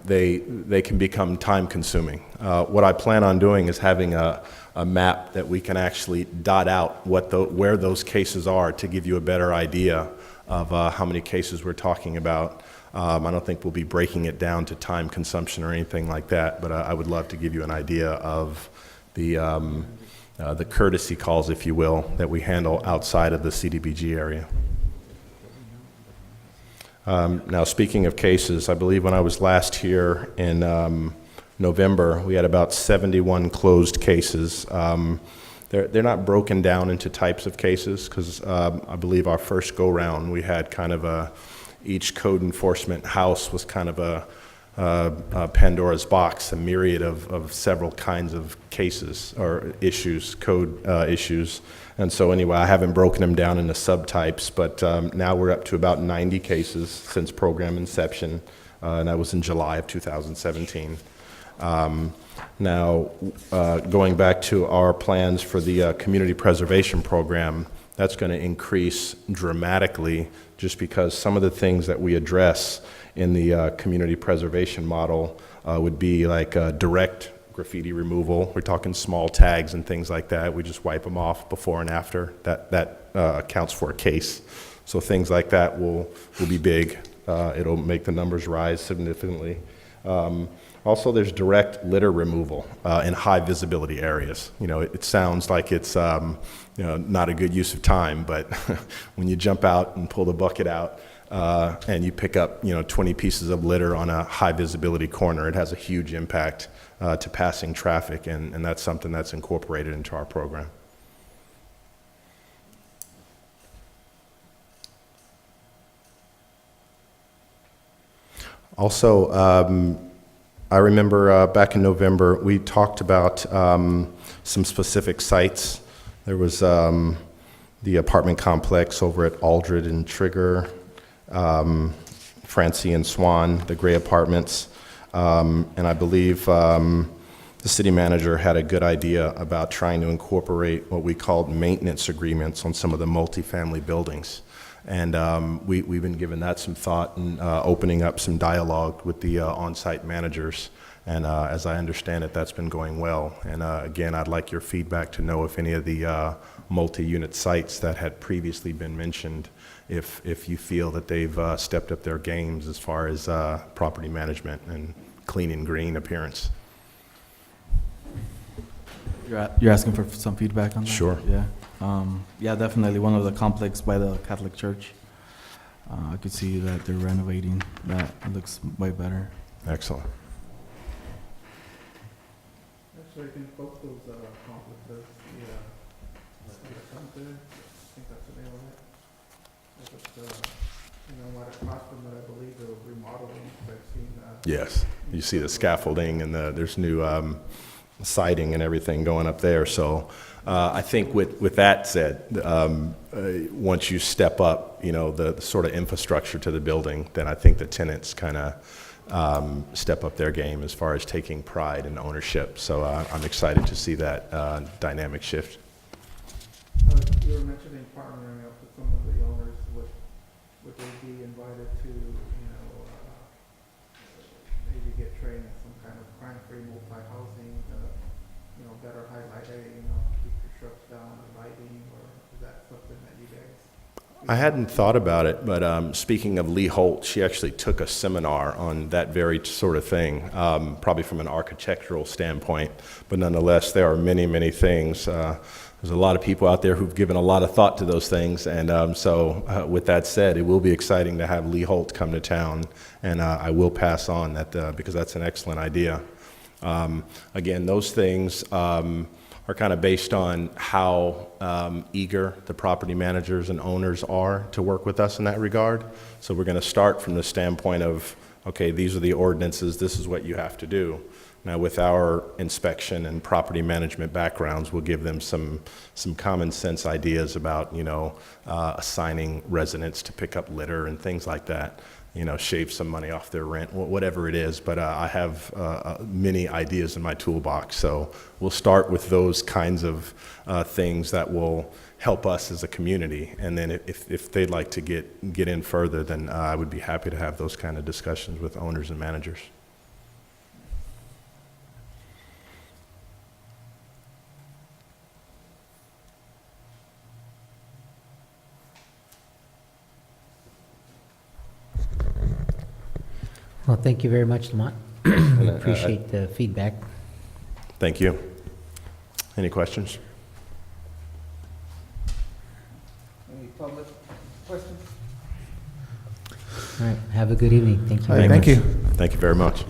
they can become time-consuming. What I plan on doing is having a map that we can actually dot out where those cases are to give you a better idea of how many cases we're talking about. I don't think we'll be breaking it down to time consumption or anything like that, but I would love to give you an idea of the courtesy calls, if you will, that we handle outside of the CDBG area. Now, speaking of cases, I believe when I was last here in November, we had about 71 closed cases. They're not broken down into types of cases because I believe our first go-round, we had kind of each code enforcement house was kind of a Pandora's box, a myriad of several kinds of cases or issues, code issues. And so anyway, I haven't broken them down into subtypes, but now we're up to about 90 cases since program inception, and that was in July of 2017. Now, going back to our plans for the community preservation program, that's going to increase dramatically just because some of the things that we address in the community preservation model would be like direct graffiti removal. We're talking small tags and things like that. We just wipe them off before and after. That accounts for a case. So things like that will be big. It'll make the numbers rise significantly. Also, there's direct litter removal in high visibility areas. You know, it sounds like it's not a good use of time, but when you jump out and pull the bucket out and you pick up 20 pieces of litter on a high visibility corner, it has a huge impact to passing traffic, and that's something that's incorporated into our program. Also, I remember back in November, we talked about some specific sites. There was the apartment complex over at Aldred and Trigger, Francie and Swan, the gray apartments. And I believe the city manager had a good idea about trying to incorporate what we called maintenance agreements on some of the multifamily buildings. And we've been giving that some thought and opening up some dialogue with the on-site managers. And as I understand it, that's been going well. And again, I'd like your feedback to know if any of the multi-unit sites that had previously been mentioned, if you feel that they've stepped up their games as far as property management and clean and green appearance. You're asking for some feedback on that? Sure. Yeah. Yeah, definitely. One of the complex by the Catholic Church. I could see that they're renovating that. It looks way better. Excellent. Actually, I think both those complexes, I think that's the name of it. Right across from it, I believe they're remodeling. I've seen that. Yes. You see the scaffolding and there's new siding and everything going up there. So I think with that said, once you step up, the sort of infrastructure to the building, then I think the tenants kind of step up their game as far as taking pride in ownership. So I'm excited to see that dynamic shift. You were mentioning partnering up with some of the owners. Would they be invited to, maybe get trained in some kind of crime-free multi-housing, better highlight, keep your shrubs down, lighting, or is that something that you guys? I hadn't thought about it, but speaking of Lee Holt, she actually took a seminar on that very sort of thing, probably from an architectural standpoint, but nonetheless, there are many, many things. There's a lot of people out there who've given a lot of thought to those things, and so with that said, it will be exciting to have Lee Holt come to town, and I will pass on that because that's an excellent idea. Again, those things are kind of based on how eager the property managers and owners are to work with us in that regard. So we're going to start from the standpoint of, okay, these are the ordinances, this is what you have to do. Now, with our inspection and property management backgrounds, we'll give them some common sense ideas about, assigning residents to pick up litter and things like that. Shave some money off their rent, whatever it is. But I have many ideas in my toolbox. So we'll start with those kinds of things that will help us as a community. And then if they'd like to get in further, then I would be happy to have those kind of discussions with owners and managers. Well, thank you very much, Lamont. We appreciate the feedback. Thank you. Any questions? Any public questions? All right, have a good evening. Thank you. All right, very thank much. you. Thank you very much.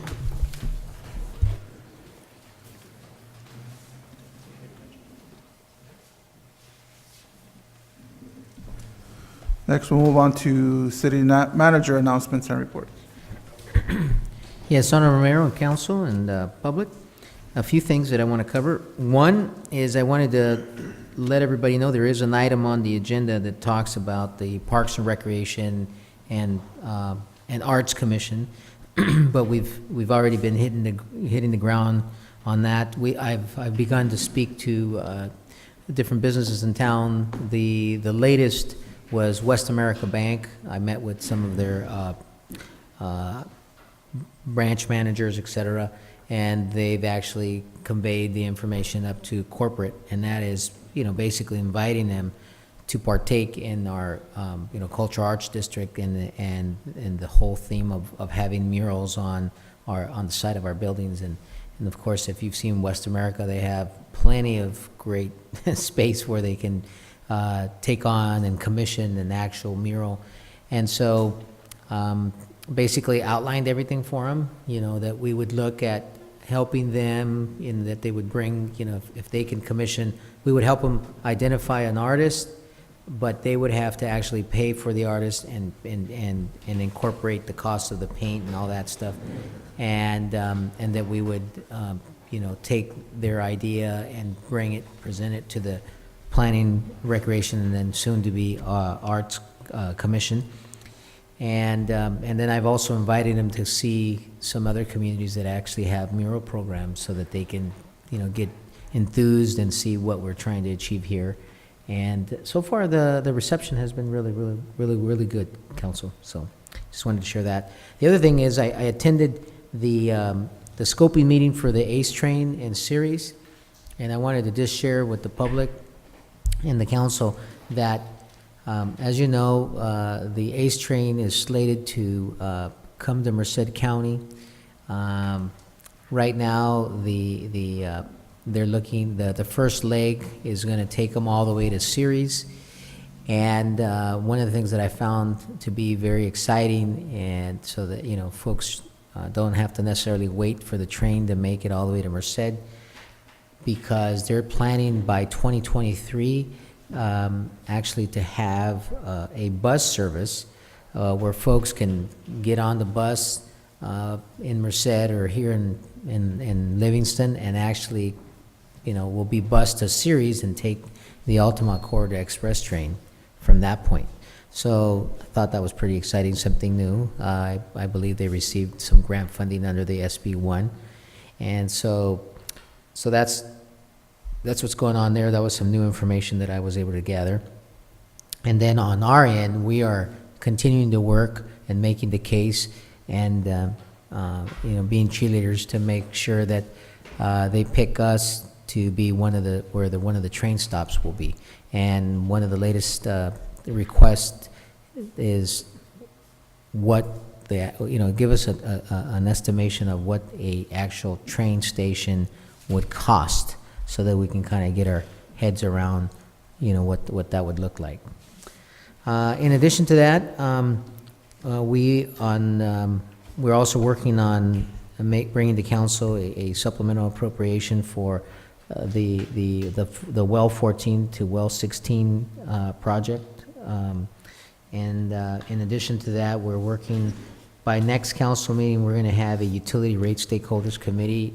Next, we'll move on to city manager announcements and reports. Yes, Honorable Mayor and Council and public, a few things that I want to cover. One is I wanted to let everybody know there is an item on the agenda that talks about the Parks and Recreation and Arts Commission. but we've already been hitting the ground on that. I've begun to speak to different businesses in town. The latest was West America Bank. I met with some of their branch managers, et cetera, and they've actually conveyed the information up to corporate, and that is, basically inviting them to partake in our, cultural arts district and the whole theme of having murals on the side of our buildings. And of course, if you've seen West America, they have plenty of great space where they can take on and commission an actual mural. And so basically outlined everything for them, that we would look at helping them in that they would bring, if they can commission, we would help them identify an artist, but they would have to actually pay for the artist and incorporate the cost of the paint and all that stuff. And that we would, take their idea and present it to the Planning, Recreation, and then soon to be Arts Commission. And then I've also invited them to see some other communities that actually have mural programs so that they can, get enthused and see what we're trying to achieve here. And so far, the reception has been really, really, really, really good, Council. So just wanted to share that. The other thing is I attended the scoping meeting for the ACE train and series, and I wanted to just share with the public and the council that, as you know, the ACE train is slated to come to Merced County. Right now, they're looking, the first leg is going to take them all the way to Ceres. And one of the things that I found to be very exciting, and so that, folks don't have to necessarily wait for the train to make it all the way to Merced, because they're planning by 2023 actually to have a bus service where folks can get on the bus in Merced or here in Livingston, and actually, will be bused to Ceres and take the Altamont Corridor Express train from that point. So I thought that was pretty exciting, something new. I believe they received some grant funding under the SB1. And so that's what's going on there. That was some new information that I was able to gather. And then on our end, we are continuing to work and making the case and being cheerleaders to make sure that they pick us to be one of the train stops will be. And one of the latest requests is what give us an estimation of what a actual train station would cost, so that we can kind of get our heads around, what that would look like. In addition to that, we're also working on bringing to council a supplemental appropriation for the well 14 to well 16 project. In addition to that, we're working, by next council meeting, we're going to have a utility rate stakeholders committee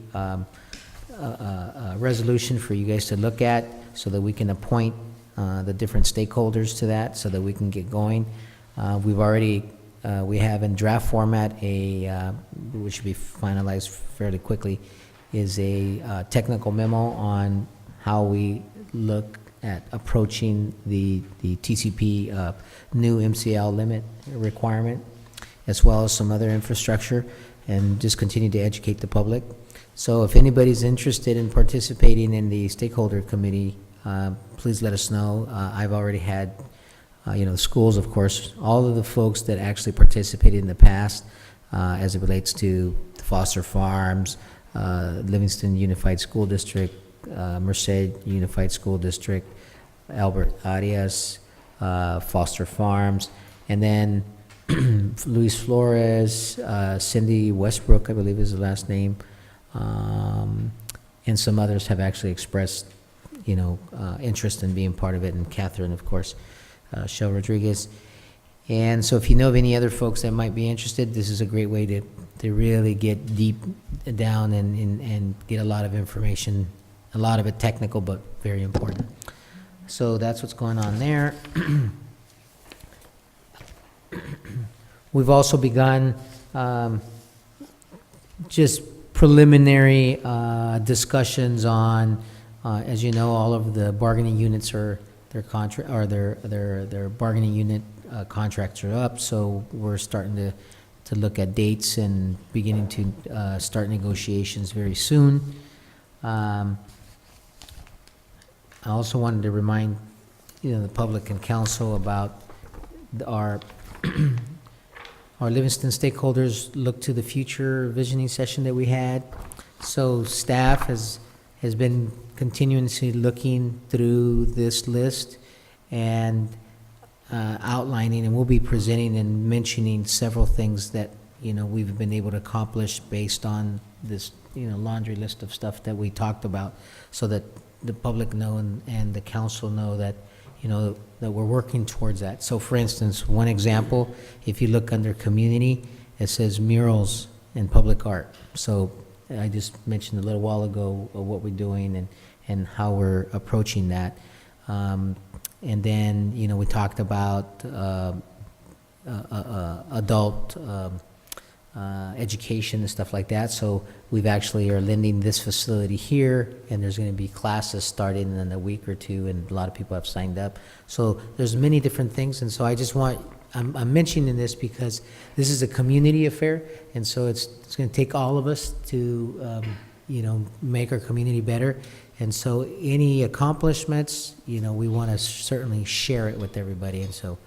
resolution for you guys to look at, so that we can appoint the different stakeholders to that, so that we can get going. We have in draft format which should be finalized fairly quickly, is a technical memo on how we look at approaching the TCP new MCL limit requirement, as well as some other infrastructure, and just continue to educate the public. So if anybody's interested in participating in the stakeholder committee, please let us know. I've already had, schools, of course, all of the folks that actually participated in the past, as it relates to Foster Farms, Livingston Unified School District, Merced Unified School District, Albert Arias, Foster Farms, and then Luis Flores, Cindy Westbrook, I believe is the last name, and some others have actually expressed, interest in being part of it, and Catherine, of course, Shel Rodriguez. And so if you know of any other folks that might be interested, this is a great way to really get deep down and get a lot of information, a lot of it technical, but very important. So that's what's going on there. We've also begun just preliminary discussions on, as you know, all of the bargaining units are, their contract, or their bargaining unit contracts are up, so we're starting to look at dates and beginning to start negotiations very soon. I also wanted to remind, the public and council about our our Livingston stakeholders look to the future visioning session that we had. So staff has been continuously looking through this list and outlining, and we'll be presenting and mentioning several things that, we've been able to accomplish based on this, laundry list of stuff that we talked about, so that the public know and the council know that, that we're working towards that. So for instance, one example, if you look under community, it says murals and public art. So I just mentioned a little while ago of what we're doing and how we're approaching that. And then, we talked about adult education and stuff like that. So we've actually are lending this facility here, and there's going to be classes starting in a week or two, and a lot of people have signed up. So there's many different things, and so I just I'm mentioning this because this is a community affair, and so it's going to take all of us to, make our community better. And so any accomplishments, we want to certainly share it with everybody. And so,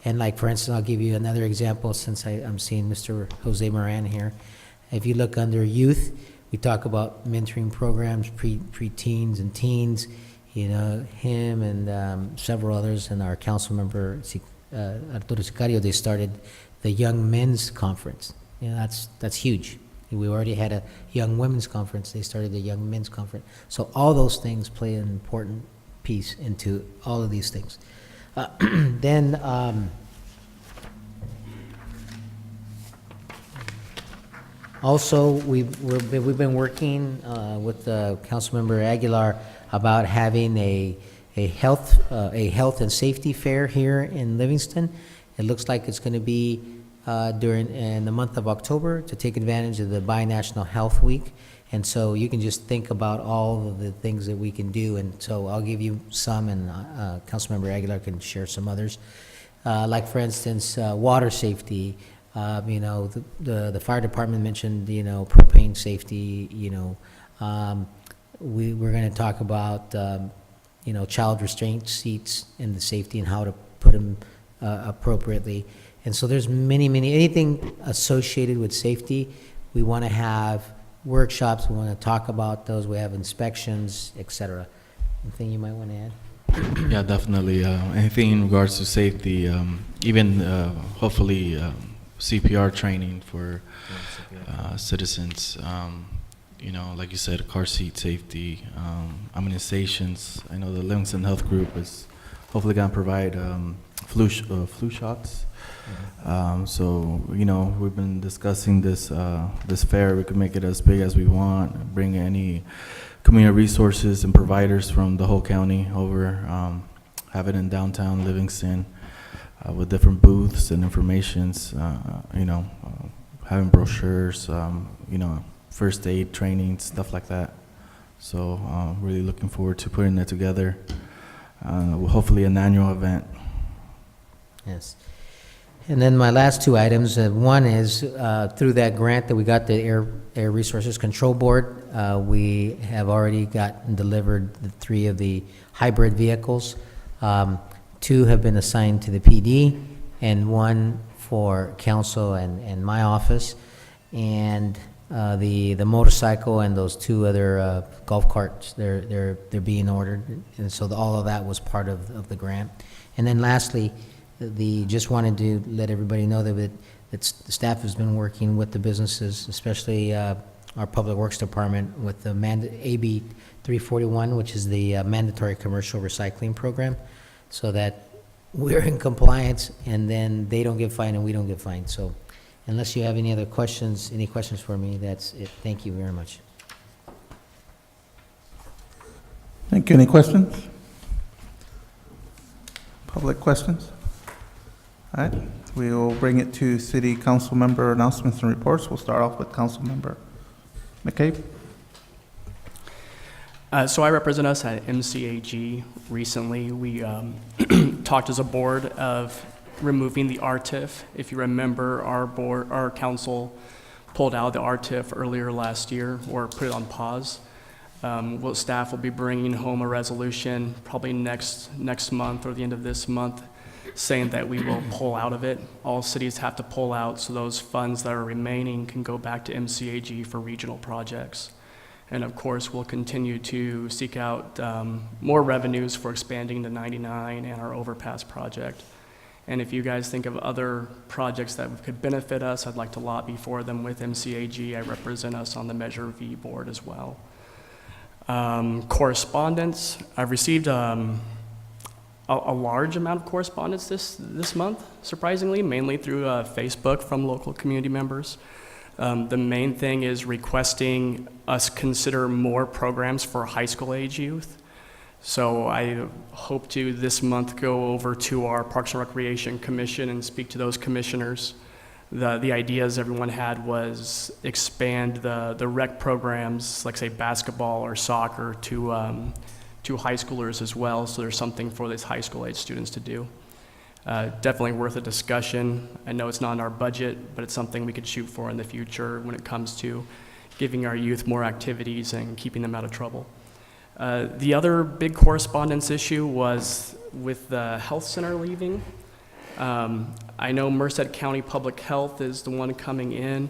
and like, for instance, I'll give you another example since I'm seeing Mr. Jose Moran here. If you look under youth, we talk about mentoring programs, pre-teens and teens, him and several others, and our council member, Arturo Sicario, they started the Young Men's Conference. That's huge. We already had a Young Women's Conference. They started the Young Men's Conference. So all those things play an important piece into all of these things. Then also we've been working with Councilmember Aguilar about having a health and safety fair here in Livingston. It looks like it's going to be in the month of October to take advantage of the Binational Health Week. And so you can just think about all of the things that we can do. And so I'll give you some, and Councilmember Aguilar can share some others. Like, for instance, water safety. The fire department mentioned, propane safety. We're going to talk about, child restraint seats and the safety and how to put them appropriately. And so there's anything associated with safety. We want to have workshops, we want to talk about those, we have inspections, etc. Anything you might want to add? Yeah, definitely. Anything in regards to safety, even hopefully CPR training for citizens. Like you said, car seat safety, immunizations. I know the Livingston Health Group is hopefully going to provide flu shots. So we've been discussing this fair. We could make it as big as we want, bring any community resources and providers from the whole county over, have it in downtown Livingston with different booths and informations, having brochures, first aid training, stuff like that. So really looking forward to putting that together. Hopefully an annual event. Yes. And then my last two items, one is through that grant that we got, the Air Resources Control Board, we have already gotten delivered the 3 of the hybrid vehicles. 2 have been assigned to the PD, and 1 for council and my office. And the motorcycle and those 2 other golf carts, they're being ordered, and so all of that was part of the grant. And then lastly, just wanted to let everybody know that the staff has been working with the businesses, especially our Public Works Department, with the AB 341, which is the mandatory commercial recycling program, so that we're in compliance, and then they don't get fined and we don't get fined. So unless you have any other questions, for me, that's it. Thank you very much. Thank you. Any questions? Public questions? All right, we will bring it to city council member announcements and reports. We'll start off with council member McCabe? So I represent us at MCAG. Recently, we talked as a board of removing the RTIF. If you remember, our council pulled out the RTIF earlier last year or put it on pause. Staff will be bringing home a resolution probably next month or the end of this month saying that we will pull out of it. All cities have to pull out so those funds that are remaining can go back to MCAG for regional projects. And of course, we'll continue to seek out more revenues for expanding the 99 and our overpass project. And if you guys think of other projects that could benefit us, I'd like to lobby for them with MCAG. I represent us on the Measure V board as well. Correspondence, I've received a large amount of correspondence this month, surprisingly, mainly through Facebook from local community members. The main thing is requesting us consider more programs for high school age youth. So I hope to this month go over to our Parks and Recreation Commission and speak to those commissioners. The ideas everyone had was expand the rec programs, like say basketball or soccer, to high schoolers as well, so there's something for these high school age students to do. Definitely worth a discussion. I know it's not in our budget, but it's something we could shoot for in the future when it comes to giving our youth more activities and keeping them out of trouble. The other big correspondence issue was with the health center leaving. I know Merced County Public Health is the one coming in.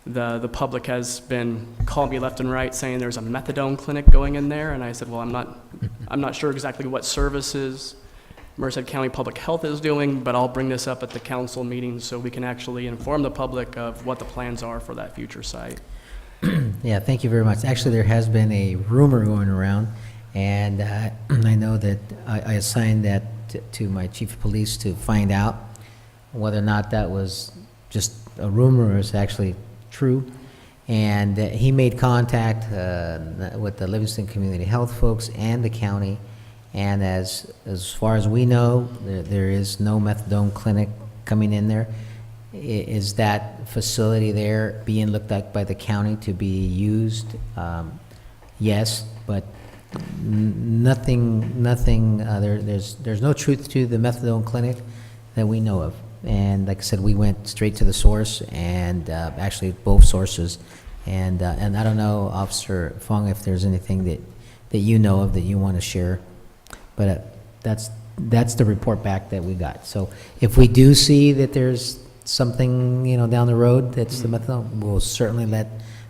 The public has been calling me left and right saying there's a methadone clinic going in there, and I said, well, I'm not sure exactly what services Merced County Public Health is doing, but I'll bring this up at the council meeting so we can actually inform the public of what the plans are for that future site. Yeah, thank you very much. Actually, there has been a rumor going around, and I know that I assigned that to my chief of police to find out whether or not that was just a rumor or is actually true. And he made contact with the Livingston Community Health folks and the county. And as far as we know, there is no methadone clinic coming in there. Is that facility there being looked at by the county to be used? Yes, but nothing. There's no truth to the methadone clinic that we know of. And like I said, we went straight to the source, and actually both sources. And I don't know, Officer Fong, if there's anything that you know of that you want to share. But that's the report back that we got. So if we do see that there's something, down the road that's the methadone, we'll certainly let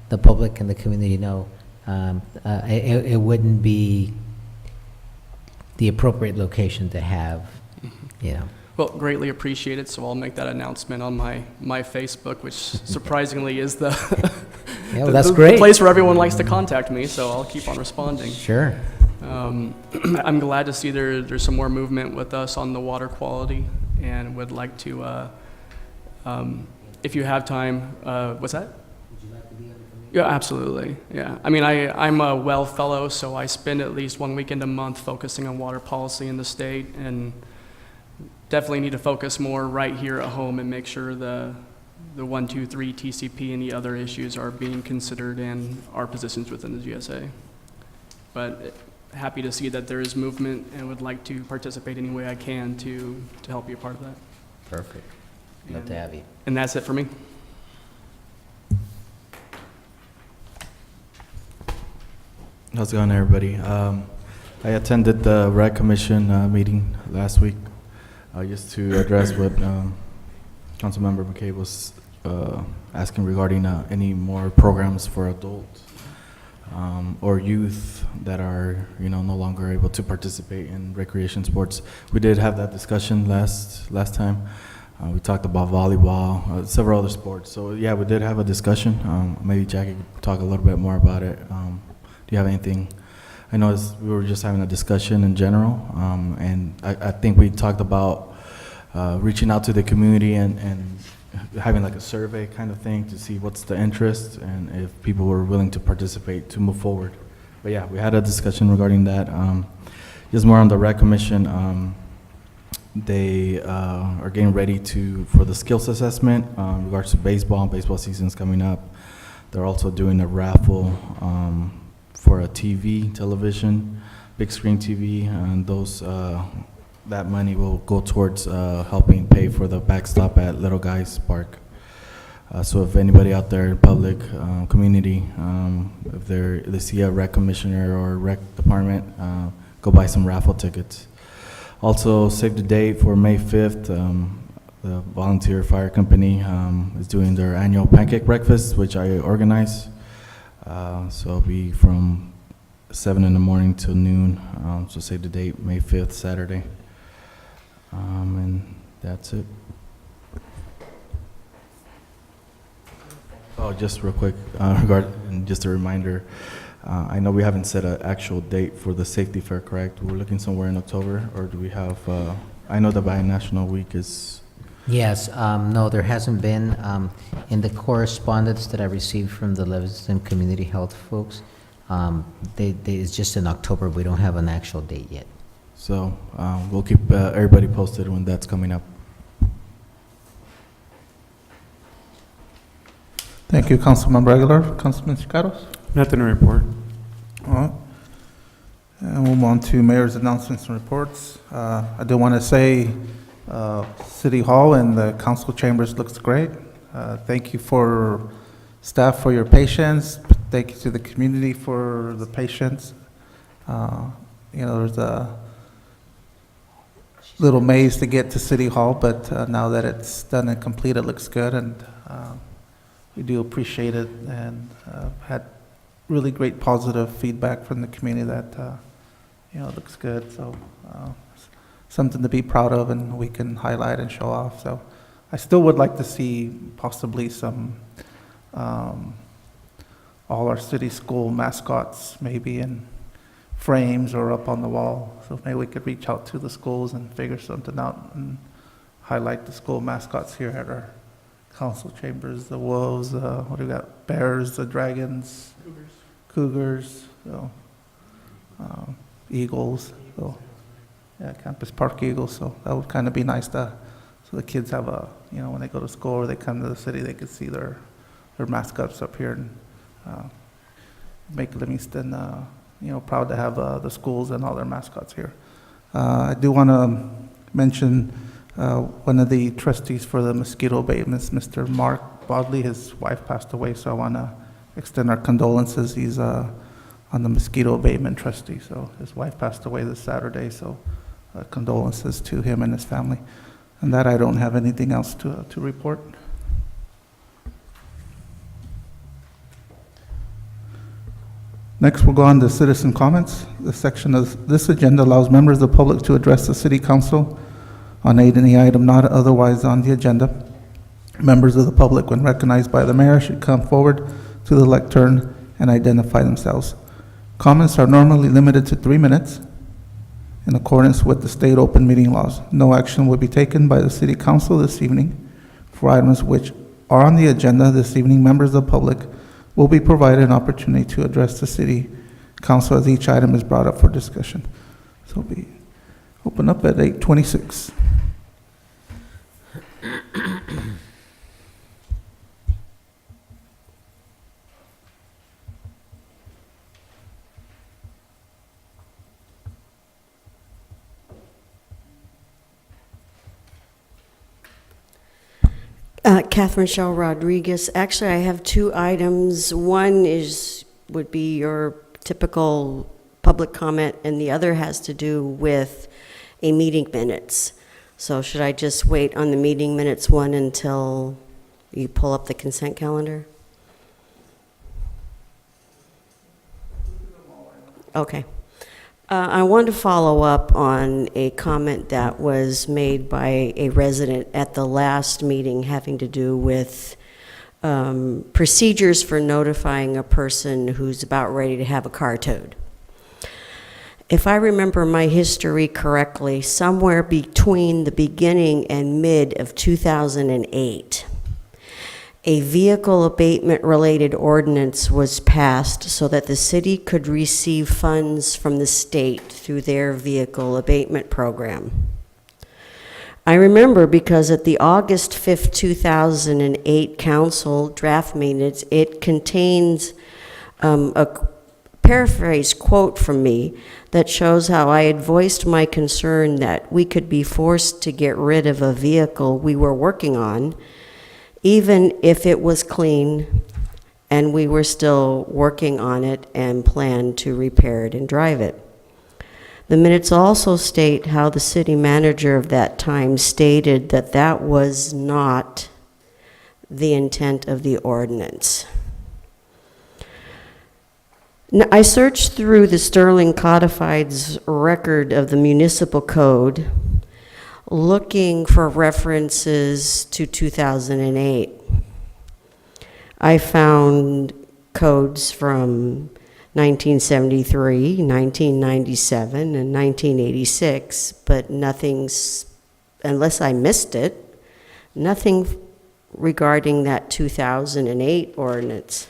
the public and the community know. It wouldn't be the appropriate location to have, Well, greatly appreciated, so I'll make that announcement on my Facebook, which surprisingly is the, Yeah, well, that's great. the place where everyone likes to contact me, so I'll keep on responding. Sure. I'm glad to see there's some more movement with us on the water quality, and would like to, if you have time, what's that? Would you like to be on the committee? Yeah, absolutely, yeah. I mean, I'm a well fellow, so I spend at least one weekend a month focusing on water policy in the state, and definitely need to focus more right here at home and make sure the 1, 2, 3 TCP and the other issues are being considered in our positions within the GSA. But happy to see that there is movement and would like to participate any way I can to help be a part of that. Perfect. Love to have you. And that's it for me. How's it going, everybody? I attended the Rec Commission meeting last week just to address what Councilmember McCabe was asking regarding any more programs for adults or youth that are, no longer able to participate in recreation sports. We did have that discussion last time. We talked about volleyball, several other sports. So yeah, we did have a discussion. Maybe Jackie could talk a little bit more about it. Do you have anything? I know we were just having a discussion in general, and I think we talked about reaching out to the community and having like a survey kind of thing to see what's the interest and if people were willing to participate to move forward. But yeah, we had a discussion regarding that. Just more on the Rec Commission. They are getting ready for the skills assessment in regards to baseball. Baseball season's coming up. They're also doing a raffle for a television, big screen TV, and that money will go towards helping pay for the backstop at Little Guys Park. So if anybody out there in public, community, if they see a rec commissioner or rec department, go buy some raffle tickets. Also, save the date for May 5th. The volunteer fire company is doing their annual pancake breakfast, which I organize. So it'll be from 7 in the morning till noon. So save the date, May 5th, Saturday. And that's it. Oh, just real quick, just a reminder, I know we haven't set an actual date for the safety fair, correct? We're looking somewhere in October, or do we have, I know the Binational Week is... Yes, no, there hasn't been. In the correspondence that I received from the Livingston Community Health folks, it's just in October. We don't have an actual date yet. So we'll keep everybody posted when that's coming up. Thank you, Councilmember Aguilar. Councilman Chicaros? Nothing to report. All right. And we'll move on to mayor's announcements and reports. I do want to say City Hall and the council chambers looks great. Thank you for staff for your patience. Thank you to the community for the patience. There's a little maze to get to City Hall, but now that it's done and complete, it looks good, and we do appreciate it, and had really great positive feedback from the community that it looks good. So something to be proud of, and we can highlight and show off. So I still would like to see possibly some all our city school mascots maybe in frames or up on the wall. So maybe we could reach out to the schools and figure something out and highlight the school mascots here at our council chambers, the wolves, what do we got? Bears, the dragons, cougars, so, eagles. So, yeah, Campus Park Eagles. So that would kind of be nice so the kids have when they go to school or they come to the city, they could see their mascots up here and make Livingston, proud to have the schools and all their mascots here. I do want to mention one of the trustees for the mosquito abatements, Mr. Mark Bodley. His wife passed away, so I want to extend our condolences. He's on the mosquito abatement trustee, so his wife passed away this Saturday, so condolences to him and his family. And that I don't have anything else to report. Next, we'll go on to citizen comments. This section of this agenda allows members of the public to address the city council on any item not otherwise on the agenda. Members of the public, when recognized by the mayor, should come forward to the lectern and identify themselves. Comments are normally limited to 3 minutes in accordance with the state open meeting laws. No action will be taken by the city council this evening. For items which are on the agenda this evening, members of the public will be provided an opportunity to address the city council as each item is brought up for discussion. So we open up at 8:26. Catherine Shaw Rodriguez. Actually, I have 2 items. One would be your typical public comment, and the other has to do with a meeting minutes. So should I just wait on the meeting minutes one until you pull up the consent calendar? Okay. I want to follow up on a comment that was made by a resident at the last meeting having to do with procedures for notifying a person who's about ready to have a car towed. If I remember my history correctly, somewhere between the beginning and mid of 2008, a vehicle abatement related ordinance was passed so that the city could receive funds from the state through their vehicle abatement program. I remember because at the August 5th, 2008 council draft minutes, it contains a paraphrase quote from me that shows how I had voiced my concern that we could be forced to get rid of a vehicle we were working on, even if it was clean and we were still working on it and planned to repair it and drive it. The minutes also state how the city manager of that time stated that that was not the intent of the ordinance. Now, I searched through the Sterling Codified's record of the municipal code looking for references to 2008. I found codes from 1973, 1997, and 1986, but nothing's, unless I missed it, nothing regarding that 2008 ordinance.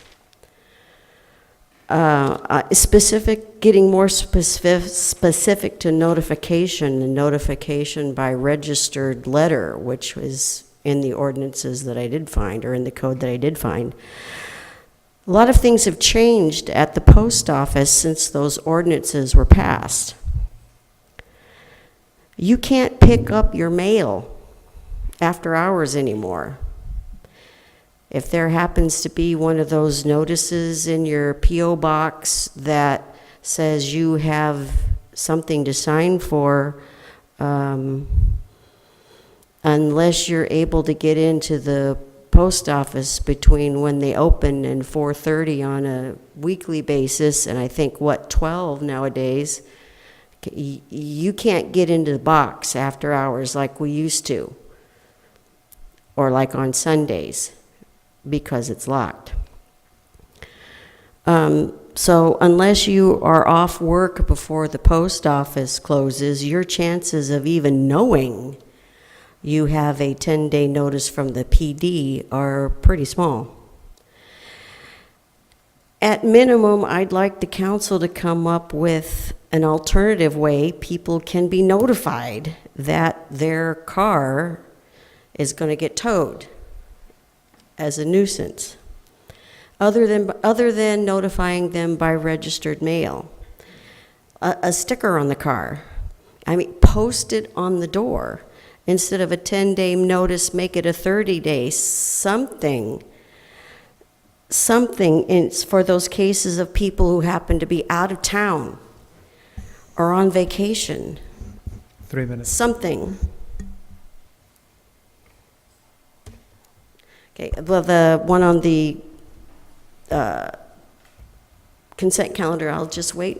Getting more specific to notification, and notification by registered letter, which was in the ordinances that I did find, or in the code that I did find. A lot of things have changed at the post office since those ordinances were passed. You can't pick up your mail after hours anymore. If there happens to be one of those notices in your P.O. box that says you have something to sign for, unless you're able to get into the post office between when they open and 4:30 on a weekly basis, and I think, 12 nowadays, you can't get into the box after hours like we used to, or like on Sundays, because it's locked. So unless you are off work before the post office closes, your chances of even knowing you have a 10-day notice from the PD are pretty small. At minimum, I'd like the council to come up with an alternative way people can be notified that their car is going to get towed as a nuisance, other than notifying them by registered mail. A sticker on the car. I mean, post it on the door. Instead of a 10-day notice, make it a 30-day, something for those cases of people who happen to be out of town or on vacation. 3 minutes. Something. Okay, well, the one on the consent calendar, I'll just wait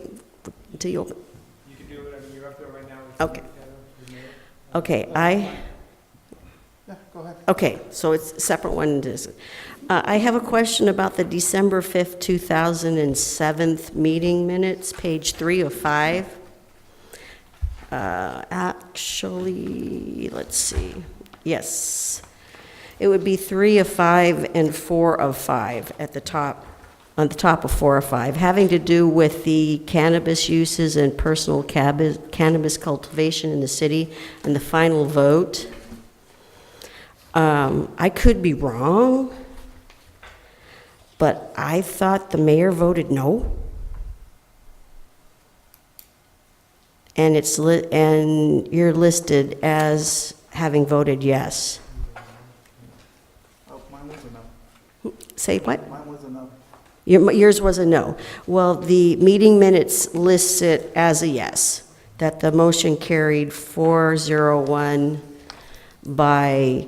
until you open. You can do it, I mean, you're up there right now. Okay. Okay, Yeah, go ahead. okay, so it's a separate one. I have a question about the December 5th, 2007 meeting minutes, page 3 of 5. Actually, let's see. Yes. It would be 3 of 5 and 4 of 5 at the top, on the top of 4 of 5, having to do with the cannabis uses and personal cannabis cultivation in the city and the final vote. I could be wrong, but I thought the mayor voted no. And and you're listed as having voted yes. Oh, mine was a no. Say what? Mine was a no. Yours was a no. Well, the meeting minutes lists it as a yes, that the motion carried 4-0-1 by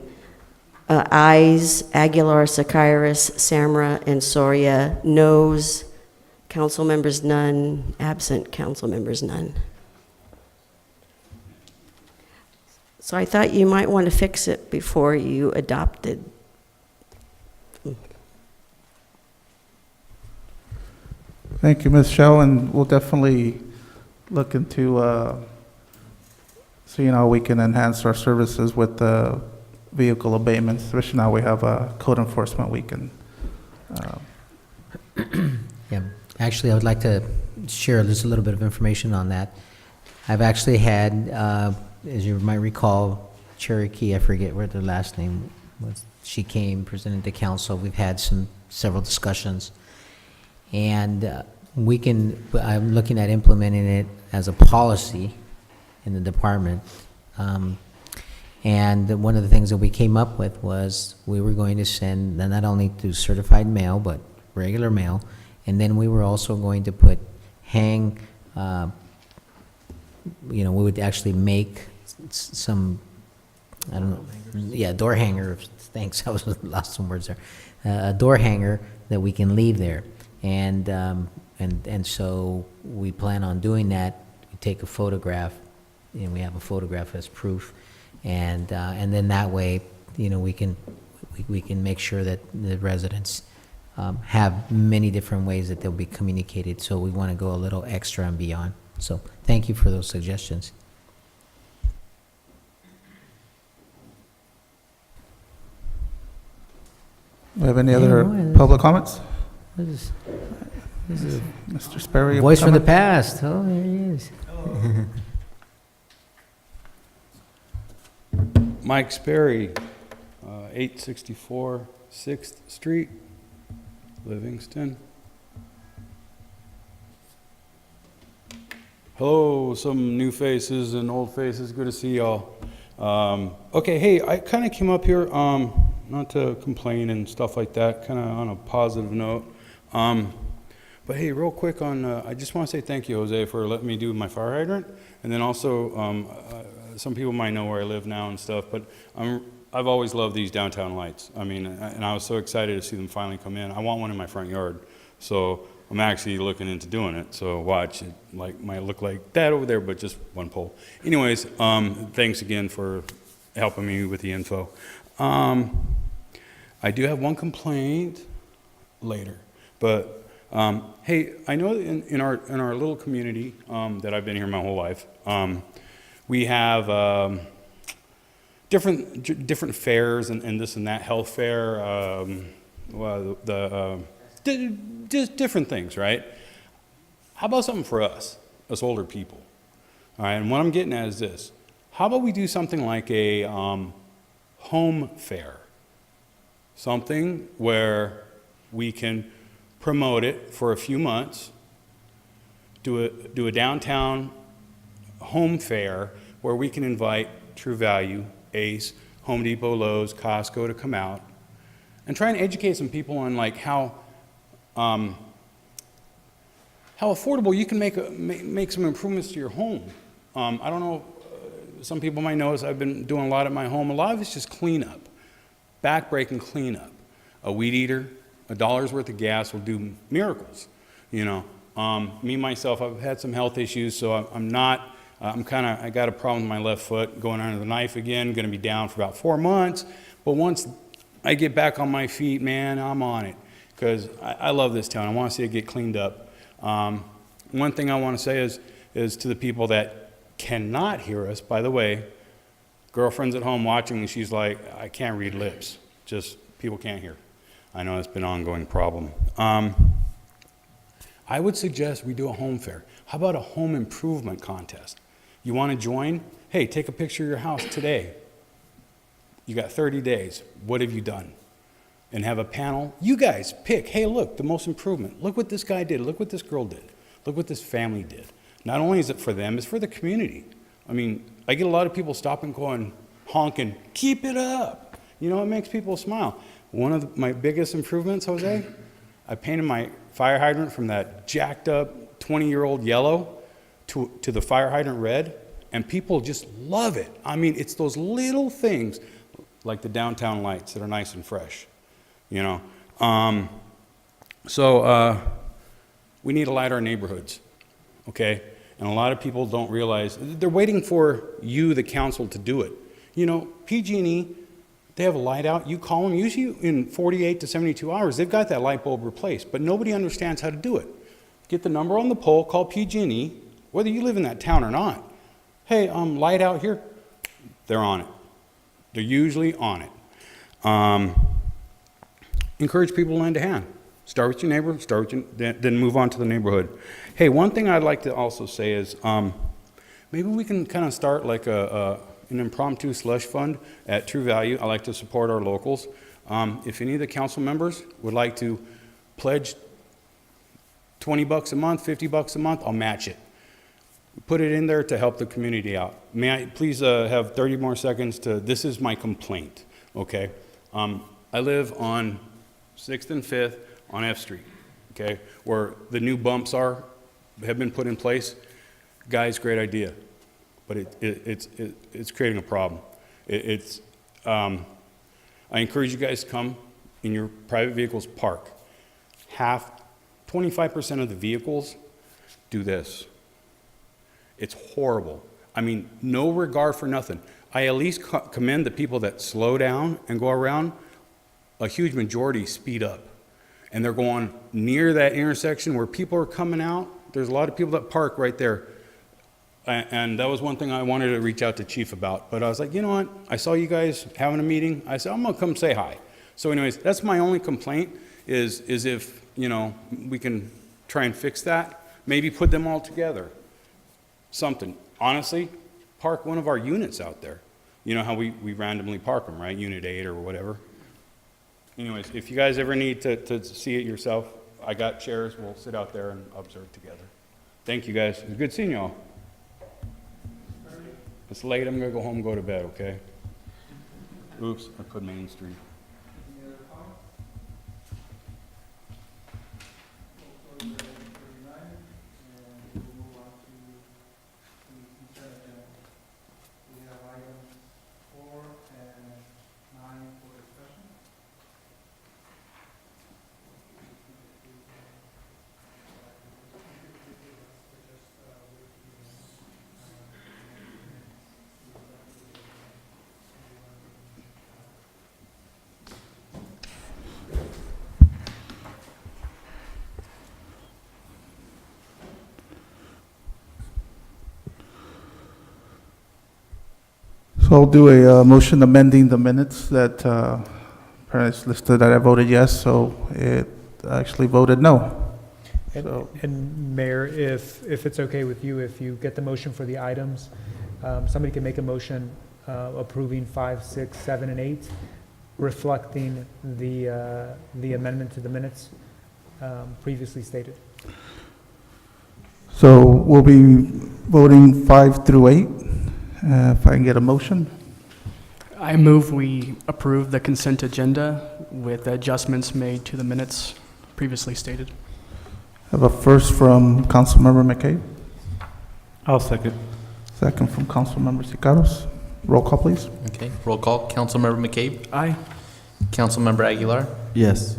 ayes, Aguilar, Sakaris, Samra, and Soria, noes, council members none, absent council members none. So I thought you might want to fix it before you adopted. Thank you, Ms. Shell, and we'll definitely look into seeing how we can enhance our services with the vehicle abatements, especially now we have a code enforcement week. And Yeah, actually, I would like to share just a little bit of information on that. I've actually had, as you might recall, Cherokee, I forget what their last name was. She came, presented to council. We've had several discussions. And I'm looking at implementing it as a policy in the department. And one of the things that we came up with was we were going to send not only through certified mail, but regular mail. And then we were also going to we would actually make some, I don't know, yeah, door hanger, thanks, I was lost some words there. A door hanger that we can leave there. And so we plan on doing that. We take a photograph, and we have a photograph as proof. And then that way, we can make sure that the residents have many different ways that they'll be communicated. So we want to go a little extra and beyond. So thank you for those suggestions. Do we have any other public comments? This is Mr. Sperry? voice from the past. Oh, there he is. Mike Sperry, 864 6th Street, Livingston. Hello, some new faces and old faces. Good to see y'all. Okay, hey, I kind of came up here, not to complain and stuff like that, kind of on a positive note. But hey, real quick I just want to say thank you, Jose, for letting me do my fire hydrant. And then also, some people might know where I live now and stuff, but I've always loved these downtown lights. I mean, and I was so excited to see them finally come in. I want one in my front yard. So I'm actually looking into doing it. So watch, it might look like that over there, but just one pole. Anyways, thanks again for helping me with the info. I do have one complaint later, but hey, I know in our little community that I've been here my whole life, we have different fairs and this and that, health fair, just different things, right? How about something for us older people? All right, and what I'm getting at is this. How about we do something like a home fair? Something where we can promote it for a few months, do a downtown home fair where we can invite True Value, Ace, Home Depot, Lowe's, Costco to come out and try and educate some people on how affordable you can make some improvements to your home. I don't know, some people might notice I've been doing a lot at my home. A lot of it's just cleanup, back-breaking cleanup. A weed eater, $1 worth of gas will do miracles. Me, myself, I've had some health issues, so I got a problem with my left foot, going under the knife again, going to be down for about 4 months. But once I get back on my feet, man, I'm on it, because I love this town. I want to see it get cleaned up. One thing I want to say is to the people that cannot hear us, by the way, girlfriend's at home watching, and she's like, I can't read lips. Just people can't hear. I know it's been an ongoing problem. I would suggest we do a home fair. How about a home improvement contest? You want to join? Hey, take a picture of your house today. You got 30 days. What have you done? And have a panel. You guys pick, hey, look, the most improvement. Look what this guy did. Look what this girl did. Look what this family did. Not only is it for them, it's for the community. I mean, I get a lot of people stopping, going, honking, keep it up. It makes people smile. One of my biggest improvements, Jose, I painted my fire hydrant from that jacked up 20-year-old yellow to the fire hydrant red, and people just love it. I mean, it's those little things like the downtown lights that are nice and fresh, So we need to light our neighborhoods, okay? And a lot of people don't realize, they're waiting for you, the council, to do it. PG&E, they have a light out, you call them, usually in 48 to 72 hours, they've got that light bulb replaced, but nobody understands how to do it. Get the number on the pole, call PG&E, whether you live in that town or not. Hey, light out here, they're on it. They're usually on it. Encourage people to lend a hand. Start with your neighbor, then move on to the neighborhood. Hey, one thing I'd like to also say is, maybe we can kind of start like an impromptu slush fund at True Value. I like to support our locals. If any of the council members would like to pledge $20 a month, $50 a month, I'll match it. Put it in there to help the community out. May I please have 30 more seconds to, this is my complaint, okay? I live on 6th and 5th on F Street, okay? Where the new bumps have been put in place. Guys, great idea, but it's creating a problem. I encourage you guys to come in your private vehicles, park. 25% of the vehicles do this. It's horrible. I mean, no regard for nothing. I at least commend the people that slow down and go around. A huge majority speed up. And they're going near that intersection where people are coming out. There's a lot of people that park right there. And that was one thing I wanted to reach out to Chief about. But I was like, you know what? I saw you guys having a meeting. I said, I'm going to come say hi. So anyways, that's my only complaint is if, you know, we can try and fix that. Maybe put them all together. Something. Honestly, park one of our units out there. You know how we randomly park them, right? Unit 8 or whatever. Anyways, if you guys ever need to see it yourself, I got chairs. We'll sit out there and observe together. Thank you, guys. It's good seeing you all. It's late. I'm going to go home and go to bed, okay? Oops, I put Main Street. So I'll do a motion amending the minutes that apparently it's listed that I voted yes, so it actually voted no. So- And Mayor, if it's okay with you, if you get the motion for the items, somebody can make a motion approving 5, 6, 7, and 8, reflecting the amendment to the minutes previously stated. So we'll be voting 5 through 8. If I can get a motion. I move we approve the consent agenda with adjustments made to the minutes previously stated. I have a first from Councilmember McCabe, I'll second. second from Councilmember Sicaros. Roll call, please. Okay, roll call. Councilmember McCabe. Aye. Councilmember Aguilar. Yes.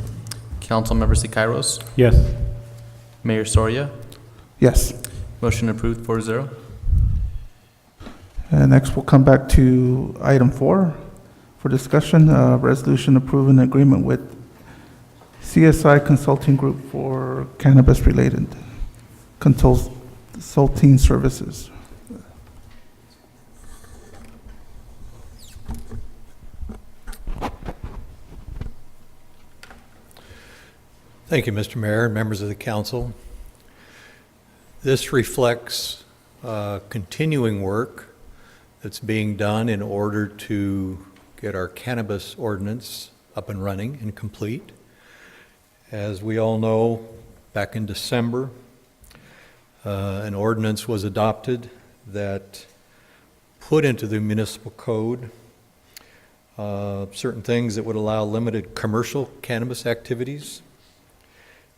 Councilmember Sicairos. Yes. Mayor Soria. Yes. Motion approved 4-0. Next, we'll come back to item 4 for discussion, resolution approving an agreement with CSI Consulting Group for cannabis-related consulting services. Thank you, Mr. Mayor and members of the council. This reflects continuing work that's being done in order to get our cannabis ordinance up and running and complete. As we all know, back in December, an ordinance was adopted that put into the municipal code certain things that would allow limited commercial cannabis activities.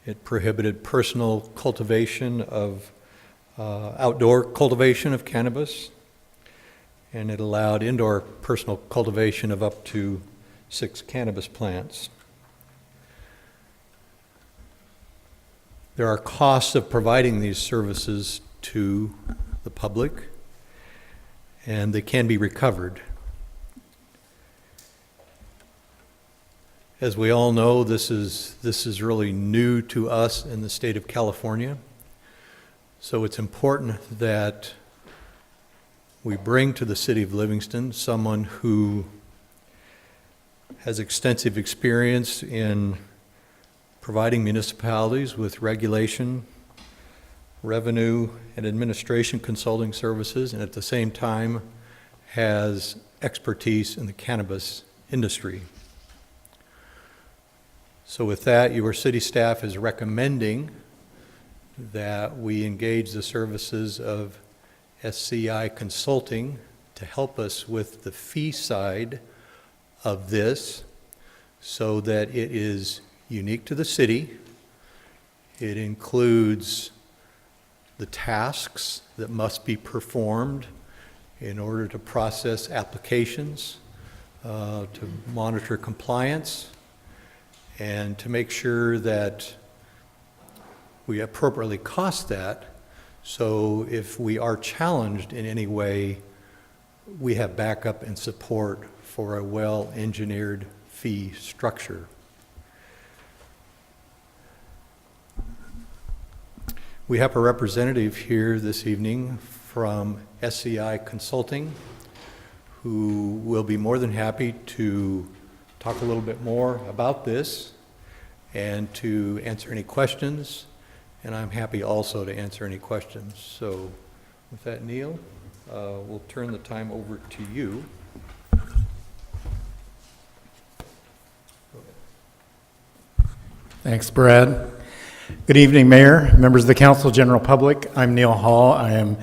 It prohibited personal cultivation of outdoor cultivation of cannabis, and it allowed indoor personal cultivation of up to 6 cannabis plants. There are costs of providing these services to the public, and they can be recovered. As we all know, this is really new to us in the state of California. So it's important that we bring to the city of Livingston someone who has extensive experience in providing municipalities with regulation, revenue, and administration consulting services, and at the same time has expertise in the cannabis industry. So with that, your city staff is recommending that we engage the services of SCI Consulting to help us with the fee side of this so that it is unique to the city. It includes the tasks that must be performed in order to process applications, to monitor compliance, and to make sure that we appropriately cost that, so if we are challenged in any way, we have backup and support for a well-engineered fee structure. We have a representative here this evening from SCI Consulting who will be more than happy to talk a little bit more about this and to answer any questions, and I'm happy also to answer any questions. So with that, Neil, we'll turn the time over to you. Thanks, Brad. Good evening, Mayor, members of the council, general public. I'm Neil Hall. I am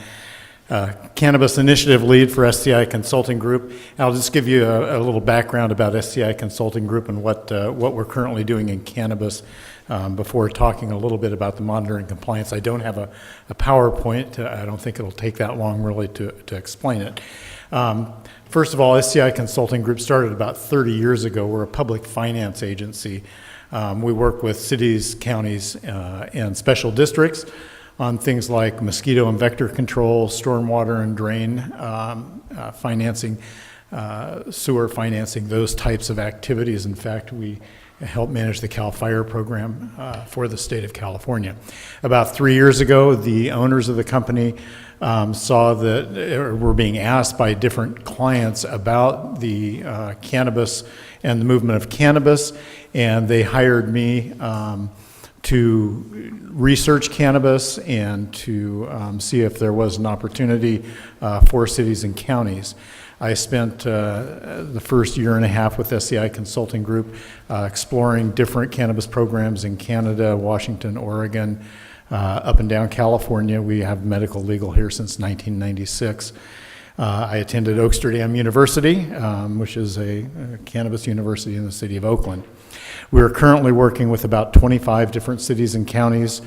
Cannabis Initiative Lead for SCI Consulting Group. I'll just give you a little background about SCI Consulting Group and what we're currently doing in cannabis before talking a little bit about the monitoring compliance. I don't have a PowerPoint. I don't think it'll take that long really to explain it. First of all, SCI Consulting Group started about 30 years ago. We're a public finance agency. We work with cities, counties, and special districts on things like mosquito and vector control, stormwater and drain financing, sewer financing, those types of activities. In fact, we help manage the CAL FIRE program for the state of California. About 3 years ago, the owners of the company saw that were being asked by different clients about the cannabis and the movement of cannabis, and they hired me to research cannabis and to see if there was an opportunity for cities and counties. I spent the first year and a half with SCI Consulting Group exploring different cannabis programs in Canada, Washington, Oregon, up and down California. We have medical legal here since 1996. I attended Oaksterdam University, which is a cannabis university in the city of Oakland. We're currently working with about 25 different cities and counties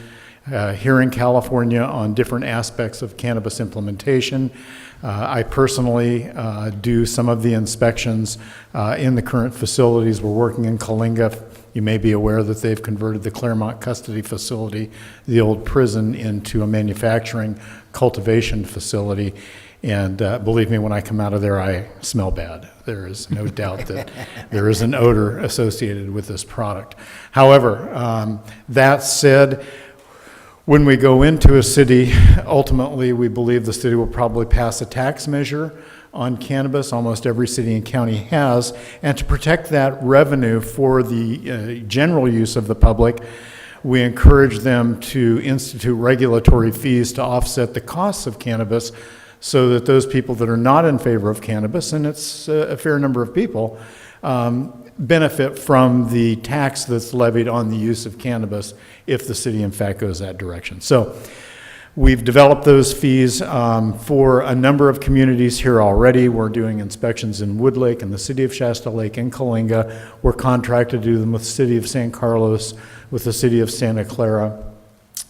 here in California on different aspects of cannabis implementation. I personally do some of the inspections in the current facilities. We're working in Coalinga. You may be aware that they've converted the Claremont custody facility, the old prison, into a manufacturing cultivation facility. And believe me, when I come out of there, I smell bad. There is no doubt that there is an odor associated with this product. However, that said, when we go into a city, ultimately we believe the city will probably pass a tax measure on cannabis. Almost every city and county has. And to protect that revenue for the general use of the public, we encourage them to institute regulatory fees to offset the costs of cannabis, so that those people that are not in favor of cannabis, and it's a fair number of people, benefit from the tax that's levied on the use of cannabis if the city in fact goes that direction. So we've developed those fees for a number of communities here already. We're doing inspections in Woodlake and the city of Shasta Lake and Coalinga. We're contracted to do them with the city of San Carlos, with the city of Santa Clara.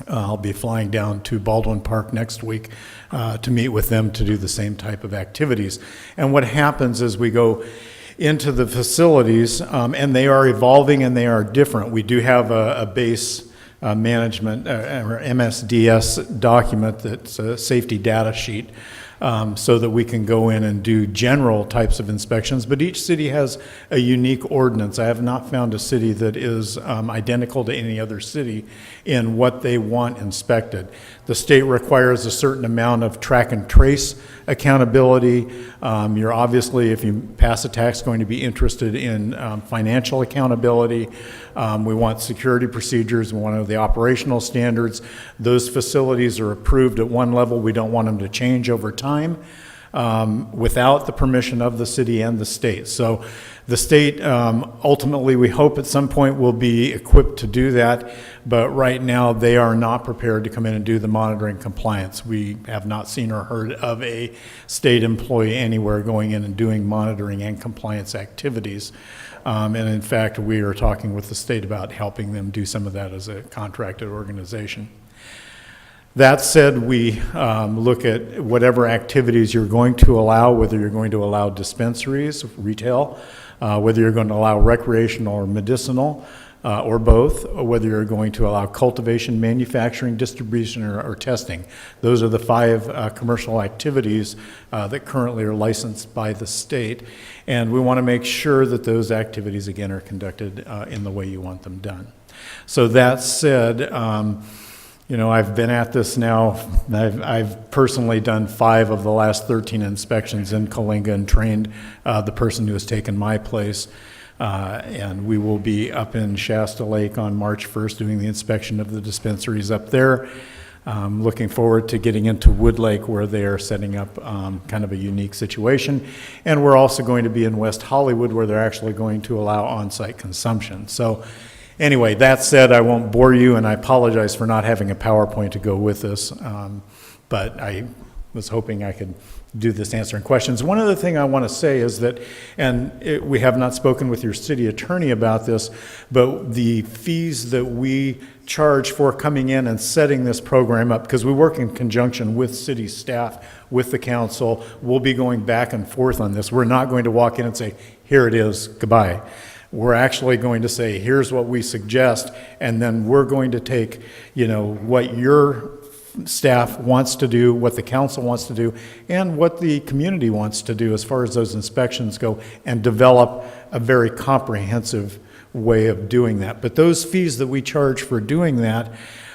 I'll be flying down to Baldwin Park next week to meet with them to do the same type of activities. And what happens is we go into the facilities, and they are evolving and they are different. We do have a base management or MSDS document that's a safety data sheet, so that we can go in and do general types of inspections, but each city has a unique ordinance. I have not found a city that is identical to any other city in what they want inspected. The state requires a certain amount of track and trace accountability. You're obviously, if you pass a tax, going to be interested in financial accountability. We want security procedures. We want to know the operational standards. Those facilities are approved at one level. We don't want them to change over time. without the permission of the city and the state. So the state, ultimately, we hope at some point will be equipped to do that, but right now they are not prepared to come in and do the monitoring compliance. We have not seen or heard of a state employee anywhere going in and doing monitoring and compliance activities. And in fact, we are talking with the state about helping them do some of that as a contracted organization. That said, we look at whatever activities you're going to allow, whether you're going to allow dispensaries, retail, whether you're going to allow recreational or medicinal, or both, or whether you're going to allow cultivation, manufacturing, distribution, or testing. Those are the 5 commercial activities that currently are licensed by the state. And we want to make sure that those activities, again, are conducted in the way you want them done. So that said, you know, I've been at this now, I've personally done 5 of the last 13 inspections in Coalinga and trained the person who has taken my place. And we will be up in Shasta Lake on March 1st doing the inspection of the dispensaries up there. Looking forward to getting into Wood Lake where they are setting up kind of a unique situation. And we're also going to be in West Hollywood where they're actually going to allow on-site consumption. So anyway, that said, I won't bore you, and I apologize for not having a PowerPoint to go with this, but I was hoping I could do this answering questions. One other thing I want to say is that, we have not spoken with your city attorney about this, but the fees that we charge for coming in and setting this program up, because we work in conjunction with city staff, with the council, we'll be going back and forth on this. We're not going to walk in and say, here it is, goodbye. We're actually going to say, here's what we suggest, and then we're going to take, you know, what your staff wants to do, what the council wants to do, and what the community wants to do as far as those inspections go, and develop a very comprehensive way of doing that. But those fees that we charge for doing that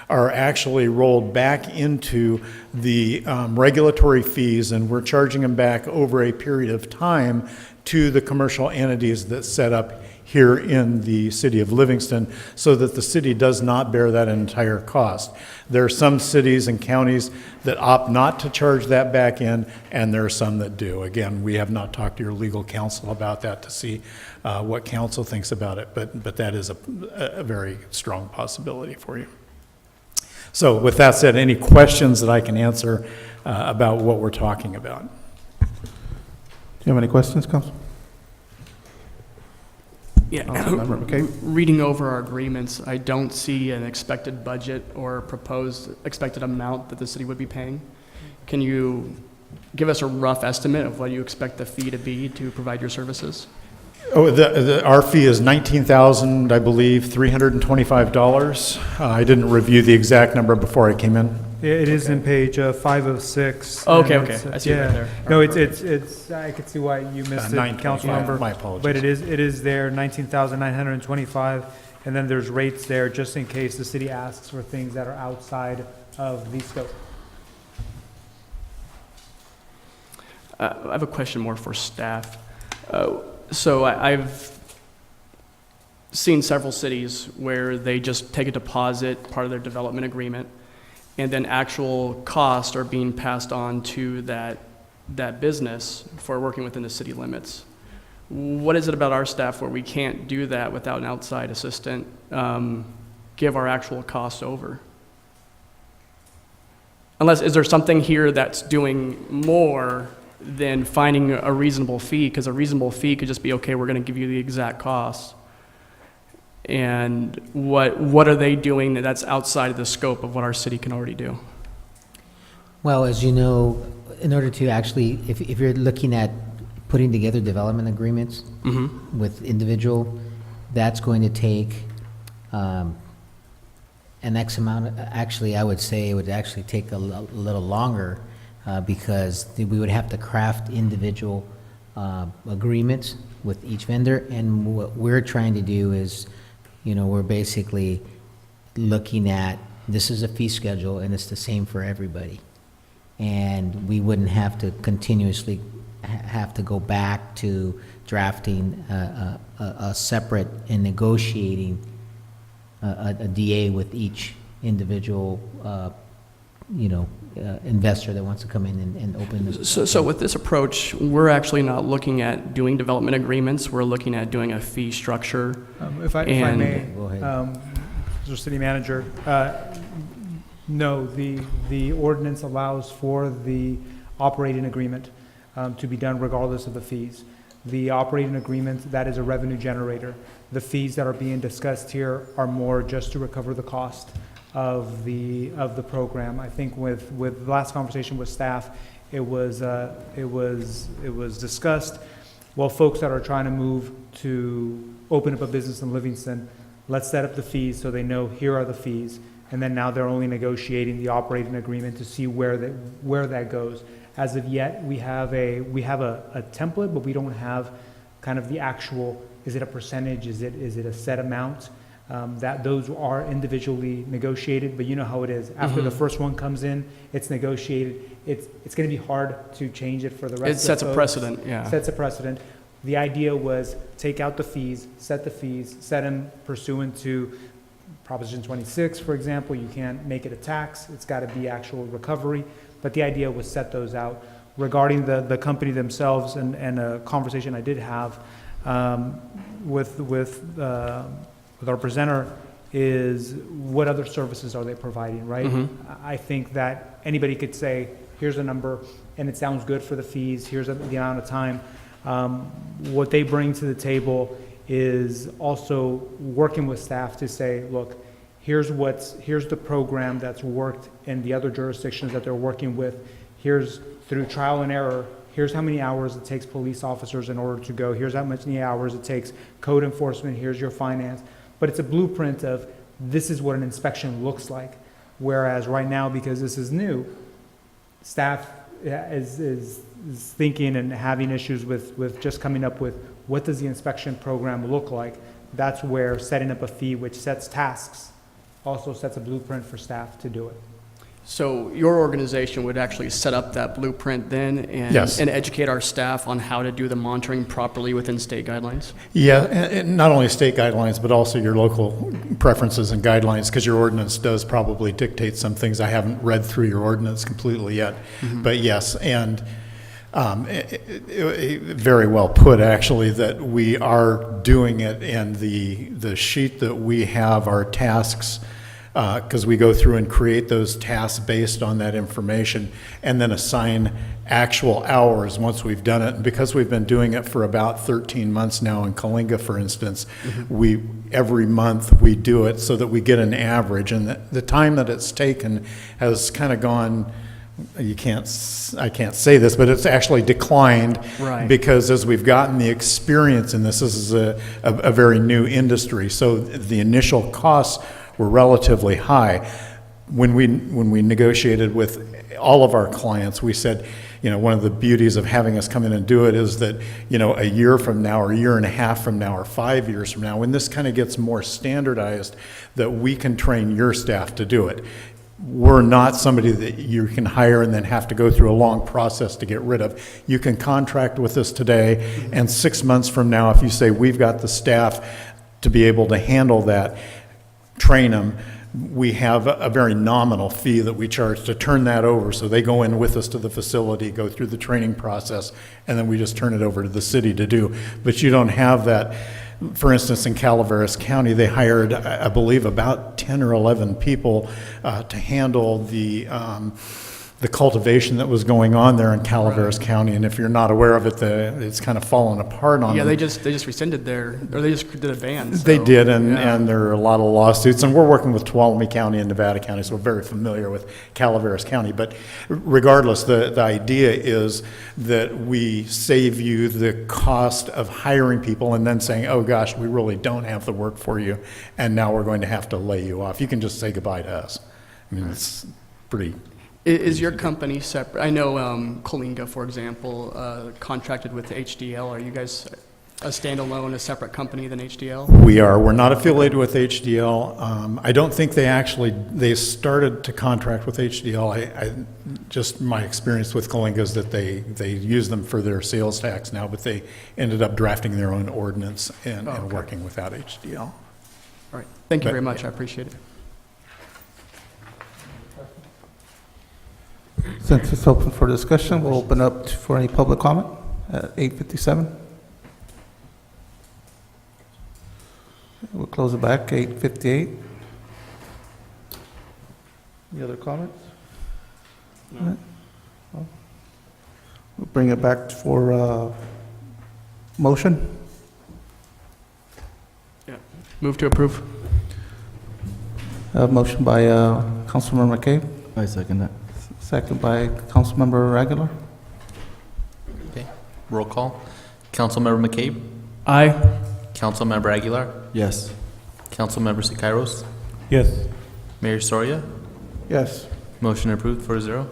are actually rolled back into the regulatory fees, and we're charging them back over a period of time to the commercial entities that set up here in the city of Livingston, so that the city does not bear that entire cost. There are some cities and counties that opt not to charge that back in, and there are some that do. Again, we have not talked to your legal counsel about that to see what council thinks about it, but that is a very strong possibility for you. So with that said, any questions that I can answer about what we're talking about? Do you have any questions, Council? Yeah, Okay. reading over our agreements, I don't see an expected budget or proposed expected amount that the city would be paying. Can you give us a rough estimate of what you expect the fee to be to provide your services? Oh, our fee is $19,000, I believe, $325. I didn't review the exact number before I came in. It is in page 506. Okay, and okay, it's, I see it right there. No, it's, I could see why you missed it, council member. My apologies. But it is there, 19,925, and then there's rates there just in case the city asks for things that are outside of the scope. I have a question more for staff. So I've seen several cities where they just take a deposit, part of their development agreement, and then actual costs are being passed on to that business for working within the city limits. What is it about our staff where we can't do that without an outside assistant, give our actual costs over? Unless, is there something here that's doing more than finding a reasonable fee? Because a reasonable fee could just be, okay, we're going to give you the exact costs. And what are they doing that's outside of the scope of what our city can already do? Well, as you know, in order to actually, if you're looking at putting together development agreements with individual, that's going to take an X amount. Actually, I would say it would actually take a little longer because we would have to craft individual agreements with each vendor. And what we're trying to do is, you know, we're basically looking at, this is a fee schedule and it's the same for everybody. And we wouldn't have to continuously have to go back to drafting a separate and negotiating a DA with each individual, you know, investor that wants to come in and open the. So with this approach, we're actually not looking at doing development agreements. We're looking at doing a fee structure. If I And- may, Go ahead. Mr. City Manager, no, the ordinance allows for the operating agreement to be done regardless of the fees. The operating agreement, that is a revenue generator. The fees that are being discussed here are more just to recover the cost of the program. I think with the last conversation with staff, it was discussed, well, folks that are trying to move to open up a business in Livingston, let's set up the fees so they know here are the fees. And then now they're only negotiating the operating agreement to see where that goes. As of yet, we have a template, but we don't have kind of the actual, is it a percentage, is it a set amount? That those are individually negotiated, but you know how it is. After the first one comes in, it's negotiated. It's going to be hard to change it for the rest of the It sets a folks. precedent, yeah. Sets a precedent. The idea was take out the fees, set them pursuant to Proposition 26, for example. You can't make it a tax. It's got to be actual recovery. But the idea was set those out. Regarding the company themselves and a conversation I did have with our presenter is what other services are they providing, right? I think that anybody could say, here's a number, and it sounds good for the fees, here's the amount of time. What they bring to the table is also working with staff to say, look, here's the program that's worked in the other jurisdictions that they're working with. Here's through trial and error. Here's how many hours it takes police officers in order to go. Here's how many hours it takes code enforcement. Here's your finance. But it's a blueprint of this is what an inspection looks like. Whereas right now, because this is new, staff is thinking and having issues with just coming up with what does the inspection program look like. That's where setting up a fee which sets tasks also sets a blueprint for staff to do it. So your organization would actually set up that blueprint then and, Yes. and educate our staff on how to do the monitoring properly within state guidelines? Yeah, and not only state guidelines, but also your local preferences and guidelines, because your ordinance does probably dictate some things. I haven't read through your ordinance completely yet, but yes, and very well put, actually, that we are doing it, and the sheet that we have our tasks, because we go through and create those tasks based on that information and then assign actual hours once we've done it. And because we've been doing it for about 13 months now in Coalinga, for instance, every month we do it so that we get an average. And the time that it's taken has kind of gone, I can't say this, but it's actually declined. Right. Because as we've gotten the experience in this is a very new industry. So the initial costs were relatively high. When we negotiated with all of our clients, we said, one of the beauties of having us come in and do it is that, a year from now or a year and a half from now or 5 years from now, when this kind of gets more standardized, that we can train your staff to do it. We're not somebody that you can hire and then have to go through a long process to get rid of. You can contract with us today, and 6 months from now, if you say we've got the staff to be able to handle that, train them, we have a very nominal fee that we charge to turn that over. So they go in with us to the facility, go through the training process, and then we just turn it over to the city to do. But you don't have that. For instance, in Calaveras County, they hired, I believe, about 10 or 11 people to handle the cultivation that was going on there in Calaveras County. And if you're not aware of it, it's kind of fallen apart on Yeah, them. they just rescinded they just did a ban. They so, did, and yeah. there are a lot of lawsuits, and we're working with Tuolumne County and Nevada County, so we're very familiar with Calaveras County. But regardless, the idea is that we save you the cost of hiring people and then saying, oh gosh, we really don't have the work for you, and now we're going to have to lay you off. You can just say goodbye to us. I mean, it's pretty... Is your company separate? I know Coalinga, for example, contracted with HDL. Are you guys a standalone, a separate company than HDL? We are. We're not affiliated with HDL. I don't think they started to contract with HDL. Just my experience with Coalinga is that they use them for their sales tax now, but they ended up drafting their own ordinance and working without HDL. All right. Thank you very much. I appreciate it. Since it's open for discussion, we'll open up for any public comment at 8:57. We'll close it back, 8:58. Any other comments? All right. Well, we'll bring it back for motion. Move to approve. Motion by Councilmember McCabe, I second that. second by Councilmember Aguilar. Okay. Roll call. Councilmember McCabe. Aye. Councilmember Aguilar. Yes. Councilmember Siqueiros. Yes. Mayor Soria. Yes. Motion approved 4-0.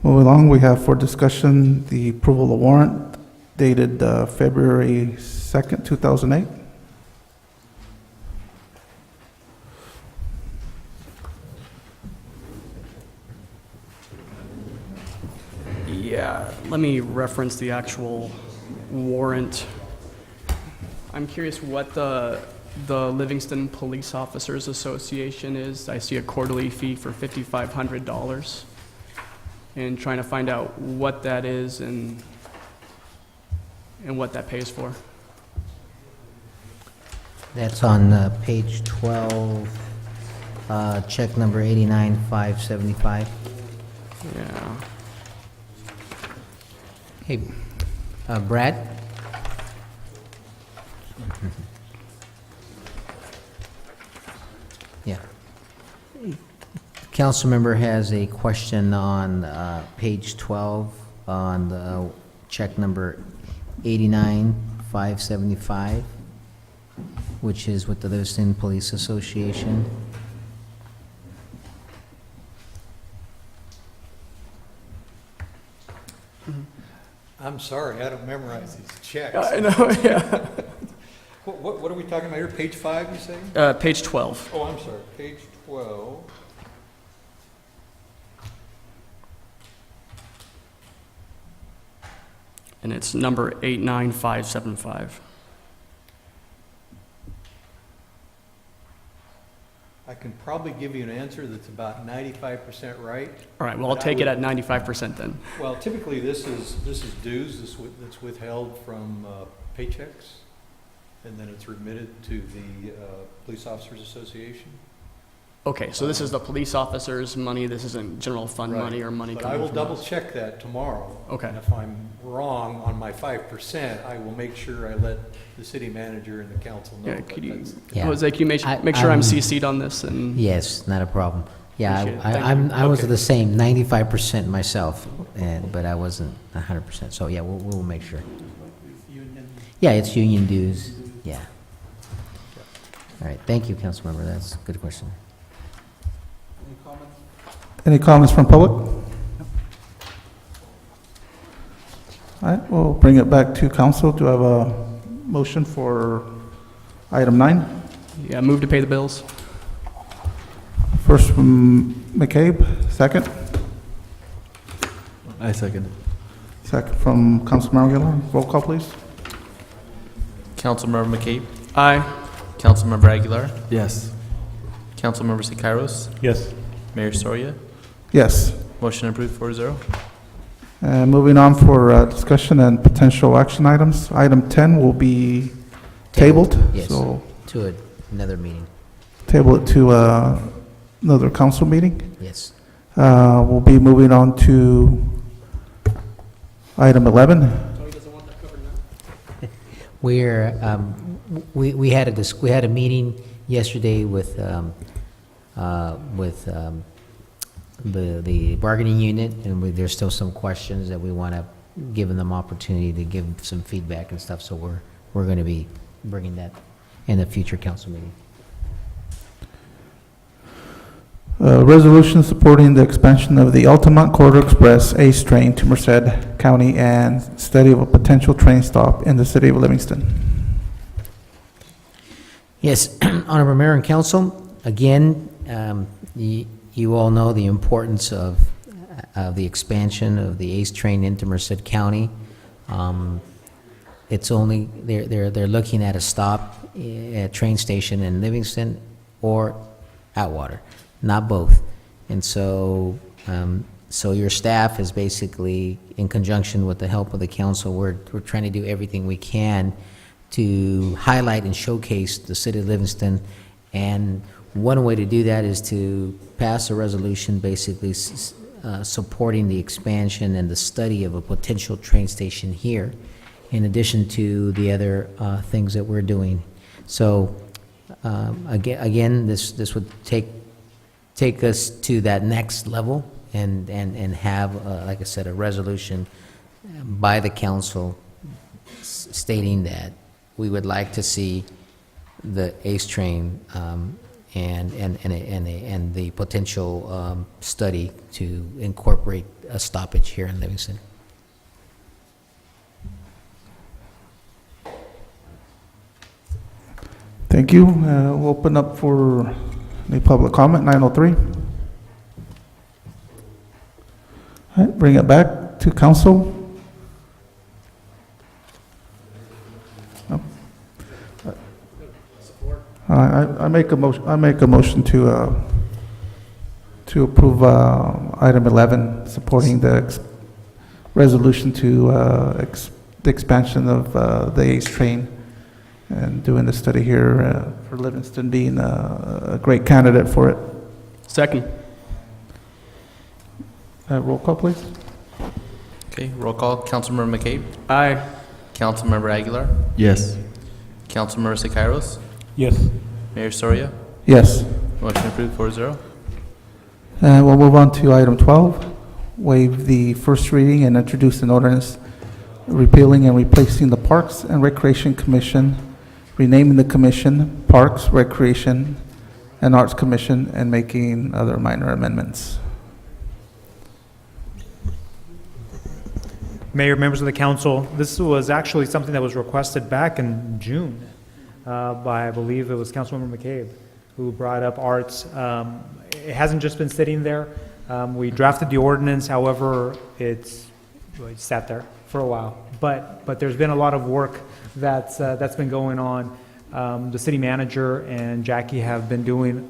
Moving along, we have for discussion the approval of warrant dated February 2nd, 2008. Yeah, let me reference the actual warrant. I'm curious what the Livingston Police Officers Association is. I see a quarterly fee for $5,500. And trying to find out what that is and what that pays for. That's on page 12, check number 89575. Yeah. Hey, Brad? Yeah. Council member has a question on page 12 on the check number 89575, which is with the Livingston Police Association. I'm sorry, I don't memorize these checks. I know, yeah. What are we talking about here? Page 5, you say? Page 12. Oh, I'm sorry, page 12. And it's number 89575. I can probably give you an answer that's about 95% right. All right, well, I'll But I take it would- at 95% then. Well, typically, this is dues that's withheld from paychecks, and then it's remitted to the Police Officers Association. Okay, so this is the police officers' money, this isn't general fund Right. money or money But I coming will from double us? check that tomorrow. Okay. And if I'm wrong on my 5%, I will make sure I let the city manager and the council know. Yeah, but could you, that's- Yeah. Jose, can you make I- sure I'm I'm- CC'd on this and? Yes, not a problem. Yeah, Appreciate it. Thank I you. was Okay. the same, 95% myself, but I wasn't 100%. So, yeah, we'll make sure. Yeah, it's union dues, yeah. All right, thank you, Councilmember, that's a good question. Any comments from public? All right, we'll bring it back to council. Do I have a motion for item 9? Yeah, move to pay the bills. First from McCabe, second. I second. Second from Councilmember Aguilar. Roll call, please. Councilmember McCabe. Aye. Councilmember Aguilar. Yes. Councilmember Siqueiros. Yes. Mayor Soria. Yes. Motion approved 4-0. Moving on for discussion and potential action items. Item 10 will be tabled. Yes, So to another meeting, table it to another council meeting. yes. We'll be moving on to item 11. We're, we had a meeting yesterday with the bargaining unit, and there's still some questions that we want to give them opportunity to give some feedback and stuff, so we're going to be bringing that in a future council meeting. Resolution supporting the expansion of the Altamont Corridor Express ACE train to Merced County and study of a potential train stop in the city of Livingston. Yes, Honorable Mayor and Council, again, you all know the importance of the expansion of the ACE train into Merced County. It's only, they're looking at a stop at train station in Livingston or Atwater, not both. And so, so your staff is basically, in conjunction with the help of the council, we're trying to do everything we can to highlight and showcase the city of Livingston. And one way to do that is to pass a resolution basically supporting the expansion and the study of a potential train station here, in addition to the other things that we're doing. So again, this would take us to that next level and have, like I said, a resolution by the council stating that we would like to see the ACE train and the potential study to incorporate a stoppage here in Livingston. Thank you. We'll open up for any public comment, 903. All right, bring it back to council. I make a motion to approve item 11, supporting the resolution to the expansion of the ACE train, and doing the study here for Livingston being a great candidate for it. Second. Roll call, please. Okay, roll call. Councilmember McCabe? Aye. Councilmember Aguilar? Yes. Councilmember Siqueiros? Yes. Mayor Soria? Yes. Motion approved 4-0. We'll move on to item 12, waive the first reading and introduce an ordinance repealing and replacing the Parks and Recreation Commission, renaming the commission Parks, Recreation, and Arts Commission, and making other minor amendments. Mayor, members of the council, this was actually something that was requested back in June by, I believe it was Councilmember McCabe, who brought up arts. It hasn't just been sitting there. We drafted the ordinance, however, it sat there for a while. But there's been a lot of work that's been going on. The city manager and Jackie have been doing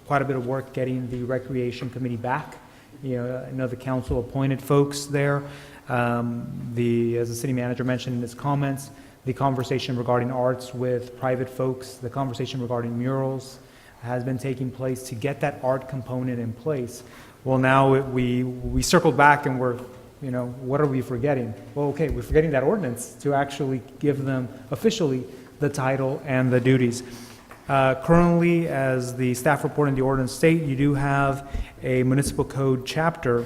quite a bit of work getting the recreation committee back. You know, I know the council appointed folks there. As the city manager mentioned in his comments, the conversation regarding arts with private folks, the conversation regarding murals has been taking place to get that art component in place. Well, now we circled back and we're, you know, what are we forgetting? Well, okay, we're forgetting that ordinance to actually give them officially the title and the duties. Currently, as the staff report in the ordinance state, you do have a municipal code chapter,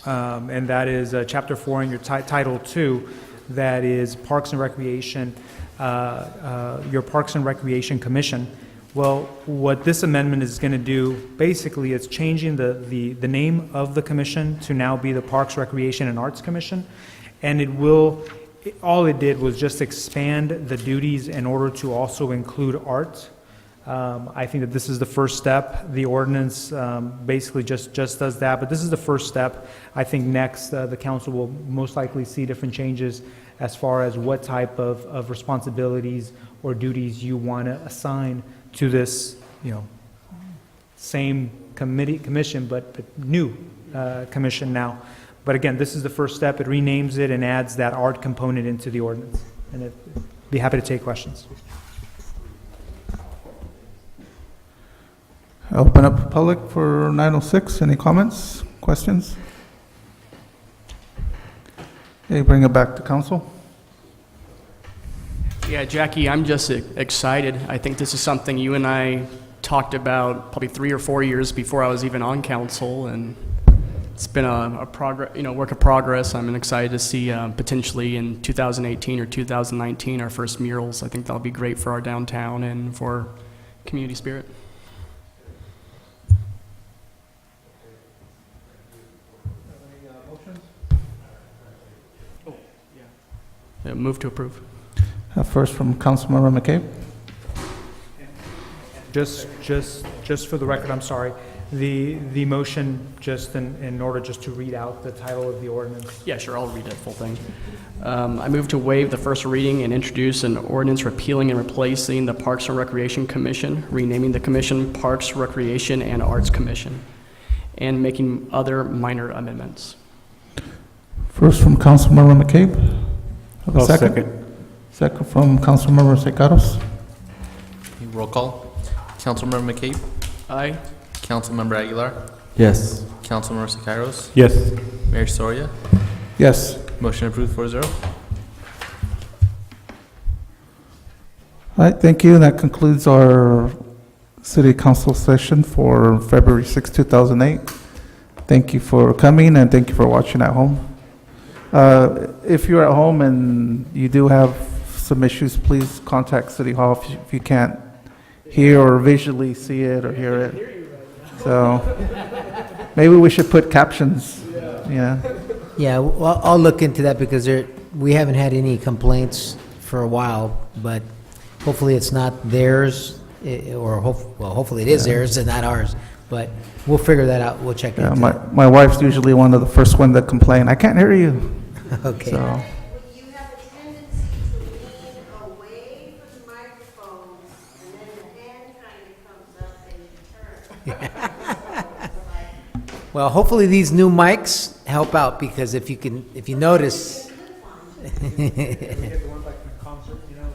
and that is chapter 4 in your title 2, that is Parks and Recreation, your Parks and Recreation Commission. Well, what this amendment is going to do, basically, it's changing the name of the commission to now be the Parks, Recreation, and Arts Commission, and it will, all it did was just expand the duties in order to also include art. I think that this is the first step. The ordinance basically just does that, but this is the first step. I think next the council will most likely see different changes as far as what type of responsibilities or duties you want to assign to this, you know, same commission, but new commission now. But again, this is the first step. It renames it and adds that art component into the ordinance. And I'd be happy to take questions. Open up the public for 906. Any comments, questions? Okay, bring it back to council. Yeah, Jackie, I'm just excited. I think this is something you and I talked about probably 3 or 4 years before I was even on council, and it's been a work of progress. I'm excited to see potentially in 2018 or 2019 our first murals. I think that'll be great for our downtown and for community spirit. Yeah, move to approve. First from Councilmember McCabe. Just for the record, I'm sorry. The motion, just in order just to read out the title of the ordinance. Yeah, sure, I'll read that full thing. I move to waive the first reading and introduce an ordinance repealing and replacing the Parks and Recreation Commission, renaming the commission Parks, Recreation, and Arts Commission, and making other minor amendments. First from Councilmember McCabe. Have a I'll second. Second from Councilmember Secaros. Roll call. Councilmember McCabe. Aye. Councilmember Aguilar. Yes. Councilmember Siqueiros. Yes. Mayor Soria. Yes. Motion approved 4-0. All right, thank you. That concludes our city council session for February 6, 2008. Thank you for coming and thank you for watching at home. If you're at home and you do have some issues, please contact City Hall if you can't hear or visually see it or hear it. So maybe we should put captions, yeah. Yeah, well, I'll look into that because we haven't had any complaints for a while, but hopefully it's not theirs, hopefully it is theirs and not ours, but we'll figure that out, we'll check Yeah, into it. my wife's usually one of the first one that complain, I can't hear you. Okay. So, You have a tendency to lean away from the microphone, and then the hand kind of comes up and you turn. Well, hopefully these new mics help out, because if you notice, We have the ones like from concert, you know,